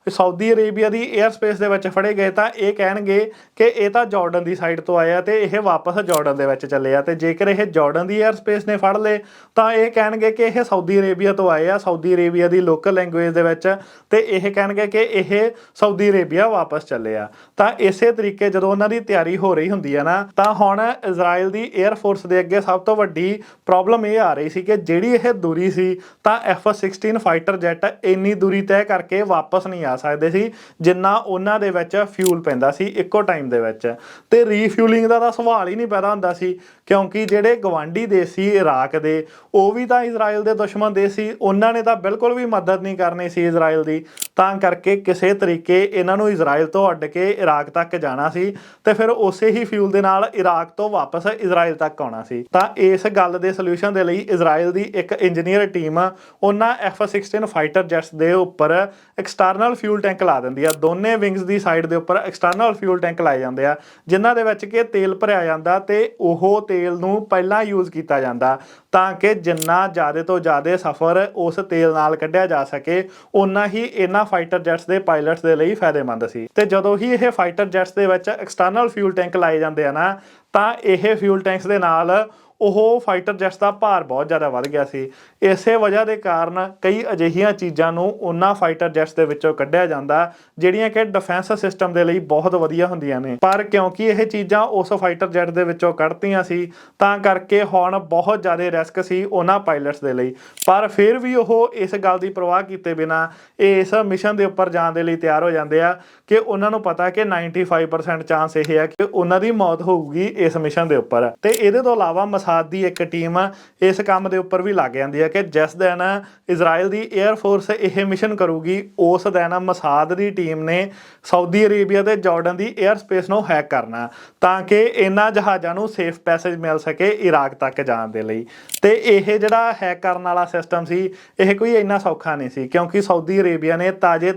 ਸਾਊਦੀ ਅਰੇਬੀਆ ਦੀ 에ਅਰ ਸਪੇਸ ਦੇ ਵਿੱਚ ਫੜੇ ਗਏ ਤਾਂ ਇਹ ਕਹਿਣਗੇ ਕਿ ਇਹ ਤਾਂ ਜਾਰਡਨ ਦੀ ਸਾਈਡ ਤੋਂ ਆਇਆ ਤੇ ਇਹ ਵਾਪਸ ਜਾਰਡਨ ਦੇ ਵਿੱਚ ਚੱਲੇ ਆ, ਤੇ ਜੇਕਰ ਇਹ ਜਾਰਡਨ ਦੀ 에ਅਰ ਸਪੇਸ ਨੇ ਫੜ ਲਏ ਤਾਂ ਇਹ ਕਹਿਣਗੇ ਕਿ ਇਹ ਸਾਊਦੀ ਅਰੇਬੀਆ ਤੋਂ ਆਏ ਆ, ਸਾਊਦੀ ਅਰੇਬੀਆ ਦੀ ਲੋਕਲ ਲੈਂਗੁਏਜ ਦੇ ਵਿੱਚ, ਤੇ ਇਹ ਕਹਿਣਗੇ ਕਿ ਇਹ ਸਾਊਦੀ ਅਰੇਬੀਆ ਵਾਪਸ ਚੱਲੇ ਆ। ਤਾਂ ਇਸੇ ਤਰੀਕੇ ਜਦੋਂ ਉਹਨਾਂ ਦੀ ਤਿਆਰੀ ਹੋ ਰਹੀ ਹੁੰਦੀ ਆ ਨਾ, ਤਾਂ ਹੁਣ ਇਜ਼ਰਾਈਲ ਦੀ 에ਅਰ ਫੋਰਸ ਦੇ ਅੱਗੇ ਸਭ ਤੋਂ ਵੱਡੀ ਪ੍ਰੋਬਲਮ ਇਹ ਆ ਰਹੀ ਸੀ ਕਿ ਜਿਹੜੀ ਇਹ ਦੂਰੀ ਸੀ, ਤਾਂ F-16 ਫਾਈਟਰ ਜੈਟ ਇੰਨੀ ਦੂਰੀ ਤੈਅ ਕਰਕੇ ਵਾਪਸ ਨਹੀਂ ਆ ਸਕਦੇ ਸੀ ਜਿੰਨਾ ਉਹਨਾਂ ਦੇ ਵਿੱਚ ਫਿਊਲ ਪੈਂਦਾ ਸੀ ਇੱਕੋ ਟਾਈਮ ਦੇ ਵਿੱਚ। ਤੇ ਰੀਫਿਊਲਿੰਗ ਦਾ ਤਾਂ ਸਵਾਲ ਹੀ ਨਹੀਂ ਪੈਦਾ ਹੁੰਦਾ ਸੀ, ਕਿਉਂਕਿ ਜਿਹੜੇ ਗਵਾਂਢੀ ਦੇਸ਼ ਸੀ ਇਰਾਕ ਦੇ, ਉਹ ਵੀ ਤਾਂ ਇਜ਼ਰਾਈਲ ਦੇ ਦੁਸ਼ਮਣ ਦੇਸ਼ ਸੀ, ਉਹਨਾਂ ਨੇ ਤਾਂ ਬਿਲਕੁਲ ਵੀ ਮਦਦ ਨਹੀਂ ਕਰਨੀ ਸੀ ਇਜ਼ਰਾਈਲ ਦੀ। ਤਾਂ ਕਰਕੇ ਕਿਸੇ ਤਰੀਕੇ ਇਹਨਾਂ ਨੂੰ ਇਜ਼ਰਾਈਲ ਤੋਂ ਉੱਡ ਕੇ ਇਰਾਕ ਤੱਕ ਜਾਣਾ ਸੀ ਤੇ ਫਿਰ ਉਸੇ ਹੀ ਫਿਊਲ ਦੇ ਨਾਲ ਇਰਾਕ ਤੋਂ ਵਾਪਸ ਇਜ਼ਰਾਈਲ ਤੱਕ ਆਉਣਾ ਸੀ। ਤਾਂ ਇਸ ਗੱਲ ਦੇ ਸੋਲੂਸ਼ਨ ਦੇ ਲਈ ਇਜ਼ਰਾਈਲ ਦੀ ਇੱਕ ਇੰਜੀਨੀਅਰ ਟੀਮ ਉਹਨਾਂ F-16 ਫਾਈਟਰ ਜੈਟਸ ਦੇ ਉੱਪਰ ਐਕਸਟਰਨਲ ਫਿਊਲ ਟੈਂਕ ਲਾ ਦਿੰਦੀ ਆ। ਦੋਨੇ ਵਿੰਗਸ ਦੀ ਸਾਈਡ ਦੇ ਉੱਪਰ ਐਕਸਟਰਨਲ ਫਿਊਲ ਟੈਂਕ ਲਾਏ ਜਾਂਦੇ ਆ, ਜਿਨ੍ਹਾਂ ਦੇ ਵਿੱਚ ਕਿ ਤੇਲ ਭਰਿਆ ਜਾਂਦਾ ਤੇ ਉਹ ਤੇਲ ਨੂੰ ਪਹਿਲਾਂ ਯੂਜ਼ ਕੀਤਾ ਜਾਂਦਾ, ਤਾਂ ਕਿ ਜਿੰਨਾ ਜ਼ਿਆਦਾ ਤੋਂ ਜ਼ਿਆਦਾ ਸਫ਼ਰ ਉਸ ਤੇਲ ਨਾਲ ਕੱਢਿਆ ਜਾ ਸਕੇ, ਓਨਾ ਹੀ ਇਹਨਾਂ ਫਾਈਟਰ ਜੈਟਸ ਦੇ ਪਾਇਲਟਸ ਦੇ ਲਈ ਫਾਇਦੇਮੰਦ ਸੀ। ਤੇ ਜਦੋਂ ਹੀ ਇਹ ਫਾਈਟਰ ਜੈਟਸ ਦੇ ਵਿੱਚ ਐਕਸਟਰਨਲ ਫਿਊਲ ਟੈਂਕ ਲਾਏ ਜਾਂਦੇ ਆ ਨਾ, ਤਾਂ ਇਹ ਫਿਊਲ ਟੈਂਕਸ ਦੇ ਨਾਲ ਉਹ ਫਾਈਟਰ ਜੈਟਸ ਦਾ ਭਾਰ ਬਹੁਤ ਜ਼ਿਆਦਾ ਵੱਧ ਗਿਆ ਸੀ। ਇਸੇ ਵਜ੍ਹਾ ਦੇ ਕਾਰਨ ਕਈ ਅਜਿਹੀਆਂ ਚੀਜ਼ਾਂ ਨੂੰ ਉਹਨਾਂ ਫਾਈਟਰ ਜੈਟਸ ਦੇ ਵਿੱਚੋਂ ਕੱਢਿਆ ਜਾਂਦਾ ਜਿਹੜੀਆਂ ਕਿ ਡਿਫੈਂਸ ਸਿਸਟਮ ਦੇ ਲਈ ਬਹੁਤ ਵਧੀਆ ਹੁੰਦੀਆਂ ਨੇ, ਪਰ ਕਿਉਂਕਿ ਇਹ ਚੀਜ਼ਾਂ ਉਸ ਫਾਈਟਰ ਜੈਟ ਦੇ ਵਿੱਚੋਂ ਕੱਢਤੀਆਂ ਸੀ, ਤਾਂ ਕਰਕੇ ਹੁਣ ਬਹੁਤ ਜ਼ਿਆਦਾ ਰਿਸਕ ਸੀ ਉਹਨਾਂ ਪਾਇਲਟਸ ਦੇ ਲਈ। ਪਰ ਫਿਰ ਵੀ ਉਹ ਇਸ ਗੱਲ ਦੀ ਪਰਵਾਹ ਕੀਤੇ ਬਿਨਾਂ ਇਸ ਮਿਸ਼ਨ ਦੇ ਉੱਪਰ ਜਾਣ ਦੇ ਲਈ ਤਿਆਰ ਹੋ ਜਾਂਦੇ ਆ ਕਿ ਉਹਨਾਂ ਨੂੰ ਪਤਾ ਕਿ 95% ਚਾਂਸ ਇਹ ਹੈ ਕਿ ਉਹਨਾਂ ਦੀ ਮੌਤ ਹੋਊਗੀ ਇਸ ਮਿਸ਼ਨ ਦੇ ਉੱਪਰ। ਤੇ ਇਹਦੇ ਤੋਂ ਇਲਾਵਾ ਮਸਾਦ ਦੀ ਇੱਕ ਟੀਮ ਇਸ ਕੰਮ ਦੇ ਉੱਪਰ ਵੀ ਲੱਗ ਜਾਂਦੀ ਹੈ ਕਿ ਜਿਸ ਦਿਨ ਇਜ਼ਰਾਈਲ ਦੀ 에ਅਰ ਫੋਰਸ ਇਹ ਮਿਸ਼ਨ ਕਰੂਗੀ, ਉਸ ਦਿਨ ਮਸਾਦ ਦੀ ਟੀਮ ਨੇ ਸਾਊਦੀ ਅਰੇਬੀਆ ਤੇ ਜਾਰਡਨ ਦੀ 에ਅਰ ਸਪੇਸ ਨੂੰ ਹੈਕ ਕਰਨਾ, ਤਾਂ ਕਿ ਇਹਨਾਂ ਜਹਾਜ਼ਾਂ ਨੂੰ ਸੇਫ ਪੈਸੇਜ ਮਿਲ ਸਕੇ ਇਰਾਕ ਤੱਕ ਜਾਣ ਦੇ ਲਈ। ਤੇ ਇਹ ਜਿਹੜਾ ਹੈਕ ਕਰਨ ਵਾਲਾ ਸਿਸਟਮ ਸੀ, ਇਹ ਕੋਈ ਇੰਨਾ ਸੌਖਾ ਨਹੀਂ ਸੀ, ਕਿਉਂਕਿ ਸਾਊਦੀ ਅਰੇਬੀਆ ਨੇ ਤਾਜ਼ੇ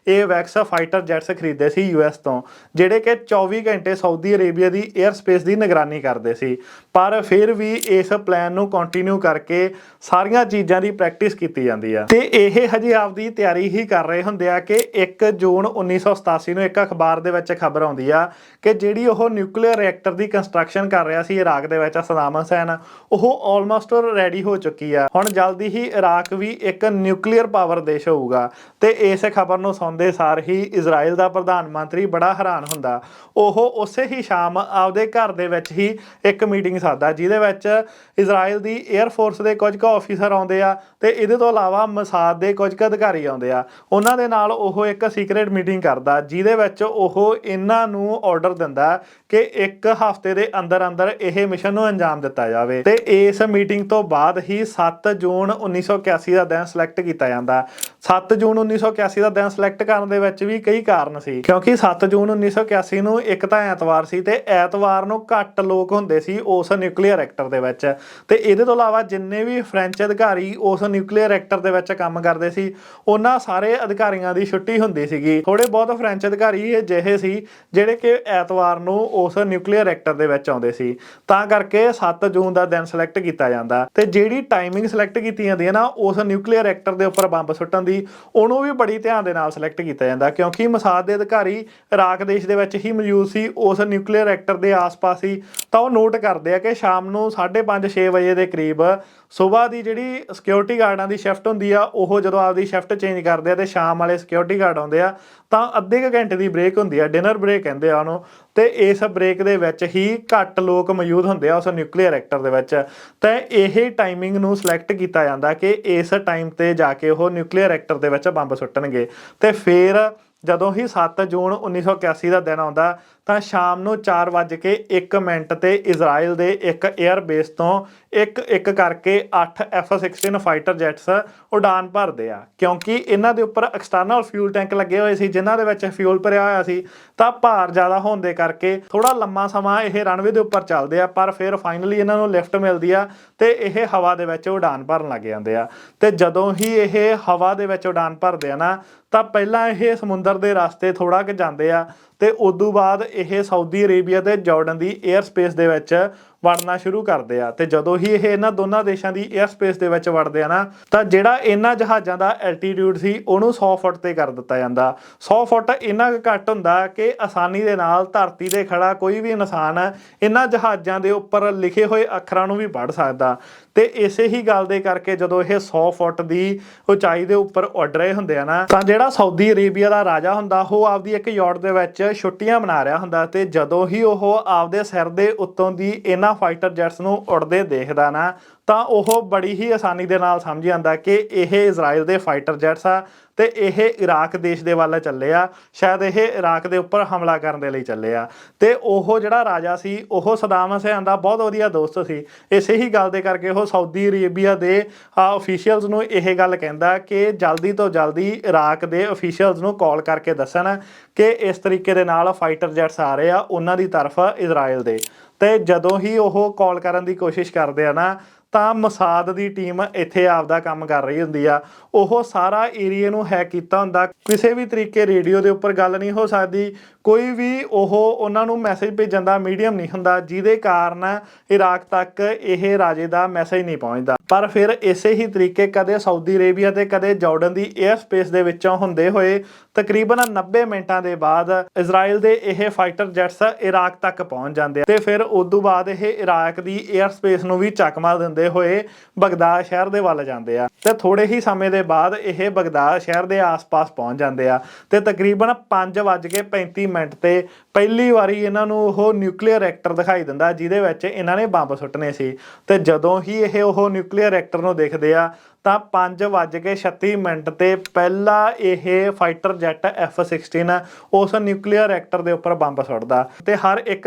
AWACS ਫਾਈਟਰ ਜੈਟਸ ਖਰੀਦੇ ਸੀ US ਤੋਂ, ਜਿਹੜੇ ਕਿ 24 ਘੰਟੇ ਸਾਊਦੀ ਅਰੇਬੀਆ ਦੀ 에ਅਰ ਸਪੇਸ ਦੀ ਨਿਗਰਾਨੀ ਕਰਦੇ ਸੀ। ਪਰ ਫਿਰ ਵੀ ਇਸ ਪਲਾਨ ਨੂੰ ਕੰਟੀਨਿਊ ਕਰਕੇ ਸਾਰੀਆਂ ਚੀਜ਼ਾਂ ਦੀ ਪ੍ਰੈਕਟਿਸ ਕੀਤੀ ਜਾਂਦੀ ਆ। ਤੇ ਇਹ ਹਜੇ ਆਪਦੀ ਤਿਆਰੀ ਹੀ ਕਰ ਰਹੇ ਹੁੰਦੇ ਆ ਕਿ 1 ਜੂਨ 1987 ਨੂੰ ਇੱਕ ਅਖਬਾਰ ਦੇ ਵਿੱਚ ਖਬਰ ਆਉਂਦੀ ਆ ਕਿ ਜਿਹੜੀ ਉਹ ਨਿਊਕਲੀਅਰ ਰਿਐਕਟਰ ਦੀ ਕੰਸਟਰਕਸ਼ਨ ਕਰ ਰਿਹਾ ਸੀ ਇਰਾਕ ਦੇ ਵਿੱਚ ਸਦਾਮ ਹੁਸੈਨ, ਉਹ ਆਲਮੋਸਟ ਰੈਡੀ ਹੋ ਚੁੱਕੀ ਆ। ਹੁਣ ਜਲਦੀ ਹੀ ਇਰਾਕ ਵੀ ਇੱਕ ਨਿਊਕਲੀਅਰ ਪਾਵਰ ਦੇਸ਼ ਹੋਊਗਾ। ਤੇ ਇਸ ਖਬਰ ਨੂੰ ਸੁਣਦੇ ਸਾਰ ਹੀ ਇਜ਼ਰਾਈਲ ਦਾ ਪ੍ਰਧਾਨ ਮੰਤਰੀ ਬੜਾ ਹੈਰਾਨ ਹੁੰਦਾ। ਉਹ ਉਸੇ ਹੀ ਸ਼ਾਮ ਆਪਦੇ ਘਰ ਦੇ ਵਿੱਚ ਹੀ ਇੱਕ ਮੀਟਿੰਗ ਸੱਦਦਾ, ਜਿਹਦੇ ਵਿੱਚ ਇਜ਼ਰਾਈਲ ਦੀ 에ਅਰ ਫੋਰਸ ਦੇ ਕੁਝ ਕੁ ਆਫੀਸਰ ਆਉਂਦੇ ਆ ਤੇ ਇਹਦੇ ਤੋਂ ਇਲਾਵਾ ਮਸਾਦ ਦੇ ਕੁਝ ਕੁ ਅਧਿਕਾਰੀ ਆਉਂਦੇ ਆ। ਉਹਨਾਂ ਦੇ ਨਾਲ ਉਹ ਇੱਕ ਸੀਕ੍ਰੇਟ ਮੀਟਿੰਗ ਕਰਦਾ, ਜਿਹਦੇ ਵਿੱਚ ਉਹ ਇਹਨਾਂ ਨੂੰ ਆਰਡਰ ਦਿੰਦਾ ਕਿ 1 ਹਫ਼ਤੇ ਦੇ ਅੰਦਰ ਅੰਦਰ ਇਹ ਮਿਸ਼ਨ ਨੂੰ ਅੰਜਾਮ ਦਿੱਤਾ ਜਾਵੇ। ਤੇ ਇਸ ਮੀਟਿੰਗ ਤੋਂ ਬਾਅਦ ਹੀ 7 ਜੂਨ 1981 ਦਾ ਦਿਨ ਸਿਲੈਕਟ ਕੀਤਾ ਜਾਂਦਾ। 7 ਜੂਨ 1981 ਦਾ ਦਿਨ ਸਿਲੈਕਟ ਕਰਨ ਦੇ ਵਿੱਚ ਵੀ ਕਈ ਕਾਰਨ ਸੀ, ਕਿਉਂਕਿ 7 ਜੂਨ 1981 ਨੂੰ ਇੱਕ ਤਾਂ ਐਤਵਾਰ ਸੀ ਤੇ ਐਤਵਾਰ ਨੂੰ ਘੱਟ ਲੋਕ ਹੁੰਦੇ ਸੀ ਉਸ ਨਿਊਕਲੀਅਰ ਰਿਐਕਟਰ ਦੇ ਵਿੱਚ। ਤੇ ਇਹਦੇ ਤੋਂ ਇਲਾਵਾ ਜਿੰਨੇ ਵੀ ਫ੍ਰੈਂਚ ਅਧਿਕਾਰੀ ਉਸ ਨਿਊਕਲੀਅਰ ਰਿਐਕਟਰ ਦੇ ਵਿੱਚ ਕੰਮ ਕਰਦੇ ਸੀ, ਉਹਨਾਂ ਸਾਰੇ ਅਧਿਕਾਰੀਆਂ ਦੀ ਛੁੱਟੀ ਹੁੰਦੀ ਸੀਗੀ। ਥੋੜੇ ਬਹੁਤ ਫ੍ਰੈਂਚ ਅਧਿਕਾਰੀ ਅਜਿਹੇ ਸੀ ਜਿਹੜੇ ਕਿ ਐਤਵਾਰ ਨੂੰ ਉਸ ਨਿਊਕਲੀਅਰ ਰਿਐਕਟਰ ਦੇ ਵਿੱਚ ਆਉਂਦੇ ਸੀ। ਤਾਂ ਕਰਕੇ 7 ਜੂਨ ਦਾ ਦਿਨ ਸਿਲੈਕਟ ਕੀਤਾ ਜਾਂਦਾ। ਤੇ ਜਿਹੜੀ ਟਾਈਮਿੰਗ ਸਿਲੈਕਟ ਕੀਤੀ ਜਾਂਦੀ ਹੈ ਨਾ ਉਸ ਨਿਊਕਲੀਅਰ ਰਿਐਕਟਰ ਦੇ ਉੱਪਰ ਬੰਬ ਸੁੱਟਣ ਦੀ, ਉਹਨੂੰ ਵੀ ਬੜੀ ਧਿਆਨ ਦੇ ਨਾਲ ਸਿਲੈਕਟ ਕੀਤਾ ਜਾਂਦਾ, ਕਿਉਂਕਿ ਮਸਾਦ ਦੇ ਅਧਿਕਾਰੀ ਇਰਾਕ ਦੇਸ਼ ਦੇ ਵਿੱਚ ਹੀ ਮੌਜੂਦ ਸੀ, ਉਸ ਨਿਊਕਲੀਅਰ ਰਿਐਕਟਰ ਦੇ ਆਸ-ਪਾਸ ਹੀ। ਤਾਂ ਉਹ ਨੋਟ ਕਰਦੇ ਆ ਕਿ ਸ਼ਾਮ ਨੂੰ 5:30-6 ਵਜੇ ਦੇ ਕਰੀਬ ਸਵੇਰ ਦੀ ਜਿਹੜੀ ਸਿਕਿਉਰਿਟੀ ਗਾਰਡਾਂ ਦੀ ਸ਼ਿਫਟ ਹੁੰਦੀ ਆ, ਉਹ ਜਦੋਂ ਆਪਦੀ ਸ਼ਿਫਟ ਚੇਂਜ ਕਰਦੇ ਆ ਤੇ ਸ਼ਾਮ ਵਾਲੇ ਸਿਕਿਉਰਿਟੀ ਗਾਰਡ ਆਉਂਦੇ ਆ, ਤਾਂ ਅੱਧੇ ਕੁ ਘੰਟੇ ਦੀ ਬ੍ਰੇਕ ਹੁੰਦੀ ਆ, ਡਿਨਰ ਬ੍ਰੇਕ ਕਹਿੰਦੇ ਆ ਉਹਨੂੰ। ਤੇ ਇਸ ਬ੍ਰੇਕ ਦੇ ਵਿੱਚ ਹੀ ਘੱਟ ਲੋਕ ਮੌਜੂਦ ਹੁੰਦੇ ਆ ਉਸ ਨਿਊਕਲੀਅਰ ਰਿਐਕਟਰ ਦੇ ਵਿੱਚ। ਤੇ ਇਹ ਟਾਈਮਿੰਗ ਨੂੰ ਸਿਲੈਕਟ ਕੀਤਾ ਜਾਂਦਾ ਕਿ ਇਸ ਟਾਈਮ ਤੇ ਜਾ ਕੇ ਉਹ ਨਿਊਕਲੀਅਰ ਰਿਐਕਟਰ ਦੇ ਵਿੱਚ ਬੰਬ ਸੁੱਟਣਗੇ। ਤੇ ਫਿਰ ਜਦੋਂ ਹੀ 7 ਜੂਨ 1981 ਦਾ ਦਿਨ ਆਉਂਦਾ, ਤਾਂ ਸ਼ਾਮ ਨੂੰ 4:01 ਤੇ ਇਜ਼ਰਾਈਲ ਦੇ ਇੱਕ 에ਅਰ ਬੇਸ ਤੋਂ ਇੱਕ ਕਰਕੇ 8 F-16 ਫਾਈਟਰ ਜੈਟਸ ਉਡਾਨ ਭਰਦੇ ਆ, ਕਿਉਂਕਿ ਇਹਨਾਂ ਦੇ ਉੱਪਰ ਐਕਸਟਰਨਲ ਫਿਊਲ ਟੈਂਕ ਲੱਗੇ ਹੋਏ ਸੀ ਜਿਨ੍ਹਾਂ ਦੇ ਵਿੱਚ ਫਿਊਲ ਭਰਿਆ ਹੋਇਆ ਸੀ। ਤਾਂ ਭਾਰ ਜ਼ਿਆਦਾ ਹੋਣ ਦੇ ਕਰਕੇ ਥੋੜਾ ਲੰਮਾ ਸਮਾਂ ਇਹ ਰਨਵੇ ਦੇ ਉੱਪਰ ਚੱਲਦੇ ਆ, ਪਰ ਫਿਰ ਫਾਈਨਲੀ ਇਹਨਾਂ ਨੂੰ ਲਿਫਟ ਮਿਲਦੀ ਆ ਤੇ ਇਹ ਹਵਾ ਦੇ ਵਿੱਚ ਉਡਾਨ ਭਰਨ ਲੱਗ ਜਾਂਦੇ ਆ। ਤੇ ਜਦੋਂ ਹੀ ਇਹ ਹਵਾ ਦੇ ਵਿੱਚ ਉਡਾਨ ਭਰਦੇ ਆ ਨਾ, ਤਾਂ ਪਹਿਲਾਂ ਇਹ ਸਮੁੰਦਰ ਦੇ ਰਸਤੇ ਥੋੜਾ ਕੁ ਜਾਂਦੇ ਆ ਤੇ ਉਦੋਂ ਬਾਅਦ ਇਹ ਸਾਊਦੀ ਅਰੇਬੀਆ ਤੇ ਜਾਰਡਨ ਦੀ 에ਅਰ ਸਪੇਸ ਦੇ ਵਿੱਚ ਵੜਨਾ ਸ਼ੁਰੂ ਕਰਦੇ ਆ ਤੇ ਜਦੋਂ ਹੀ ਇਹ ਇਹਨਾਂ ਦੋਨਾਂ ਦੇਸ਼ਾਂ ਦੀ 에ਅਰ ਸਪੇਸ ਦੇ ਵਿੱਚ ਵੜਦੇ ਆ ਨਾ ਤਾਂ ਜਿਹੜਾ ਇਹਨਾਂ ਜਹਾਜ਼ਾਂ ਦਾ ਐਲਟੀਟਿਊਡ ਸੀ ਉਹਨੂੰ 100 ਫੁੱਟ ਤੇ ਕਰ ਦਿੱਤਾ ਜਾਂਦਾ। 100 ਫੁੱਟ ਇੰਨਾ ਕੁ ਘੱਟ ਹੁੰਦਾ ਕਿ ਆਸਾਨੀ ਦੇ ਨਾਲ ਧਰਤੀ ਤੇ ਖੜਾ ਕੋਈ ਵੀ ਇਨਸਾਨ ਇਹਨਾਂ ਜਹਾਜ਼ਾਂ ਦੇ ਉੱਪਰ ਲਿਖੇ ਹੋਏ ਅੱਖਰਾਂ ਨੂੰ ਵੀ ਪੜ੍ਹ ਸਕਦਾ। ਤੇ ਇਸੇ ਹੀ ਗੱਲ ਦੇ ਕਰਕੇ ਜਦੋਂ ਇਹ 100 ਫੁੱਟ ਦੀ ਉਚਾਈ ਦੇ ਉੱਪਰ ਉੱਡ ਰਹੇ ਹੁੰਦੇ ਆ ਨਾ ਤਾਂ ਜਿਹੜਾ ਸਾਊਦੀ ਅਰੇਬੀਆ ਦਾ ਰਾਜਾ ਹੁੰਦਾ ਉਹ ਆਪਦੀ ਇੱਕ ਯਾਟ ਦੇ ਵਿੱਚ ਛੁੱਟੀਆਂ ਮਨਾ ਰਿਹਾ ਹੁੰਦਾ ਤੇ ਜਦੋਂ ਹੀ ਉਹ ਆਪਦੇ ਸਿਰ ਦੇ ਉੱਤੋਂ ਦੀ ਇਹਨਾਂ ਫਾਈਟਰ ਜੈਟਸ ਨੂੰ ਉੜਦੇ ਦੇਖਦਾ ਨਾ ਤਾਂ ਉਹ ਬੜੀ ਹੀ ਆਸਾਨੀ ਦੇ ਨਾਲ ਸਮਝ ਜਾਂਦਾ ਕਿ ਇਹ ਇਜ਼ਰਾਈਲ ਦੇ ਫਾਈਟਰ ਜੈਟਸ ਆ ਤੇ ਇਹ ਇਰਾਕ ਦੇਸ਼ ਦੇ ਵੱਲ ਚੱਲੇ ਆ, ਸ਼ਾਇਦ ਇਹ ਇਰਾਕ ਦੇ ਉੱਪਰ ਹਮਲਾ ਕਰਨ ਦੇ ਲਈ ਚੱਲੇ ਆ। ਤੇ ਉਹ ਜਿਹੜਾ ਰਾਜਾ ਸੀ ਉਹ ਸਦਾਮ ਹੁਸੈਨ ਦਾ ਬਹੁਤ ਵਧੀਆ ਦੋਸਤ ਸੀ। ਇਸੇ ਹੀ ਗੱਲ ਦੇ ਕਰਕੇ ਉਹ ਸਾਊਦੀ ਅਰੇਬੀਆ ਦੇ ਅਫੀਸ਼ੀਅਲਸ ਨੂੰ ਇਹ ਗੱਲ ਕਹਿੰਦਾ ਕਿ ਜਲਦੀ ਤੋਂ ਜਲਦੀ ਇਰਾਕ ਦੇ ਅਫੀਸ਼ੀਅਲਸ ਨੂੰ ਕਾਲ ਕਰਕੇ ਦੱਸਣ ਕਿ ਇਸ ਤਰੀਕੇ ਦੇ ਨਾਲ ਫਾਈਟਰ ਜੈਟਸ ਆ ਰਹੇ ਆ ਉਹਨਾਂ ਦੀ ਤਰਫ ਇਜ਼ਰਾਈਲ ਦੇ। ਤੇ ਜਦੋਂ ਹੀ ਉਹ ਕਾਲ ਕਰਨ ਦੀ ਕੋਸ਼ਿਸ਼ ਕਰਦੇ ਆ ਨਾ ਤਾਂ ਮਸਾਦ ਦੀ ਟੀਮ ਇੱਥੇ ਆਪਦਾ ਕੰਮ ਕਰ ਰਹੀ ਹੁੰਦੀ ਆ। ਉਹ ਸਾਰਾ ਏਰੀਆ ਨੂੰ ਹੈਕ ਕੀਤਾ ਹੁੰਦਾ, ਕਿਸੇ ਵੀ ਤਰੀਕੇ ਰੇਡੀਓ ਦੇ ਉੱਪਰ ਗੱਲ ਨਹੀਂ ਹੋ ਸਕਦੀ, ਕੋਈ ਵੀ ਉਹਨਾਂ ਨੂੰ ਮੈਸੇਜ ਭੇਜਣ ਦਾ ਮੀਡੀਅਮ ਨਹੀਂ ਹੁੰਦਾ ਜਿਹਦੇ ਕਾਰਨ ਇਰਾਕ ਤੱਕ ਇਹ ਰਾਜੇ ਦਾ ਮੈਸੇਜ ਨਹੀਂ ਪਹੁੰਚਦਾ। ਪਰ ਫਿਰ ਇਸੇ ਹੀ ਤਰੀਕੇ ਕਦੇ ਸਾਊਦੀ ਅਰੇਬੀਆ ਤੇ ਕਦੇ ਜਾਰਡਨ ਦੀ 에ਅਰ ਸਪੇਸ ਦੇ ਵਿੱਚੋਂ ਹੁੰਦੇ ਹੋਏ ਤਕਰੀਬਨ 90 ਮਿੰਟਾਂ ਦੇ ਬਾਅਦ ਇਜ਼ਰਾਈਲ ਦੇ ਇਹ ਫਾਈਟਰ ਜੈਟਸ ਇਰਾਕ ਤੱਕ ਪਹੁੰਚ ਜਾਂਦੇ ਆ ਤੇ ਫਿਰ ਉਦੋਂ ਬਾਅਦ ਇਹ ਇਰਾਕ ਦੀ 에ਅਰ ਸਪੇਸ ਨੂੰ ਵੀ ਚਕਮਾ ਦਿੰਦੇ ਹੋਏ ਬਗਦਾਦ ਸ਼ਹਿਰ ਦੇ ਵੱਲ ਜਾਂਦੇ ਆ ਤੇ ਥੋੜੇ ਹੀ ਸਮੇਂ ਦੇ ਬਾਅਦ ਇਹ ਬਗਦਾਦ ਸ਼ਹਿਰ ਦੇ ਆਸ-ਪਾਸ ਪਹੁੰਚ ਜਾਂਦੇ ਆ ਤੇ ਤਕਰੀਬਨ 5:35 ਤੇ ਪਹਿਲੀ ਵਾਰੀ ਇਹਨਾਂ ਨੂੰ ਉਹ ਨਿਊਕਲੀਅਰ ਰਿਐਕਟਰ ਦਿਖਾਈ ਦਿੰਦਾ ਜਿਹਦੇ ਵਿੱਚ ਇਹਨਾਂ ਨੇ ਬੰਬ ਸੁੱਟਣੇ ਸੀ। ਤੇ ਜਦੋਂ ਹੀ ਇਹ ਉਹ ਨਿਊਕਲੀਅਰ ਰਿਐਕਟਰ ਨੂੰ ਦੇਖਦੇ ਆ ਤਾਂ 5:36 ਤੇ ਪਹਿਲਾ ਇਹ ਫਾਈਟਰ ਜੈਟ F-16 ਉਸ ਨਿਊਕਲੀਅਰ ਰਿਐਕਟਰ ਦੇ ਉੱਪਰ ਬੰਬ ਸੁੱਟਦਾ ਤੇ ਹਰ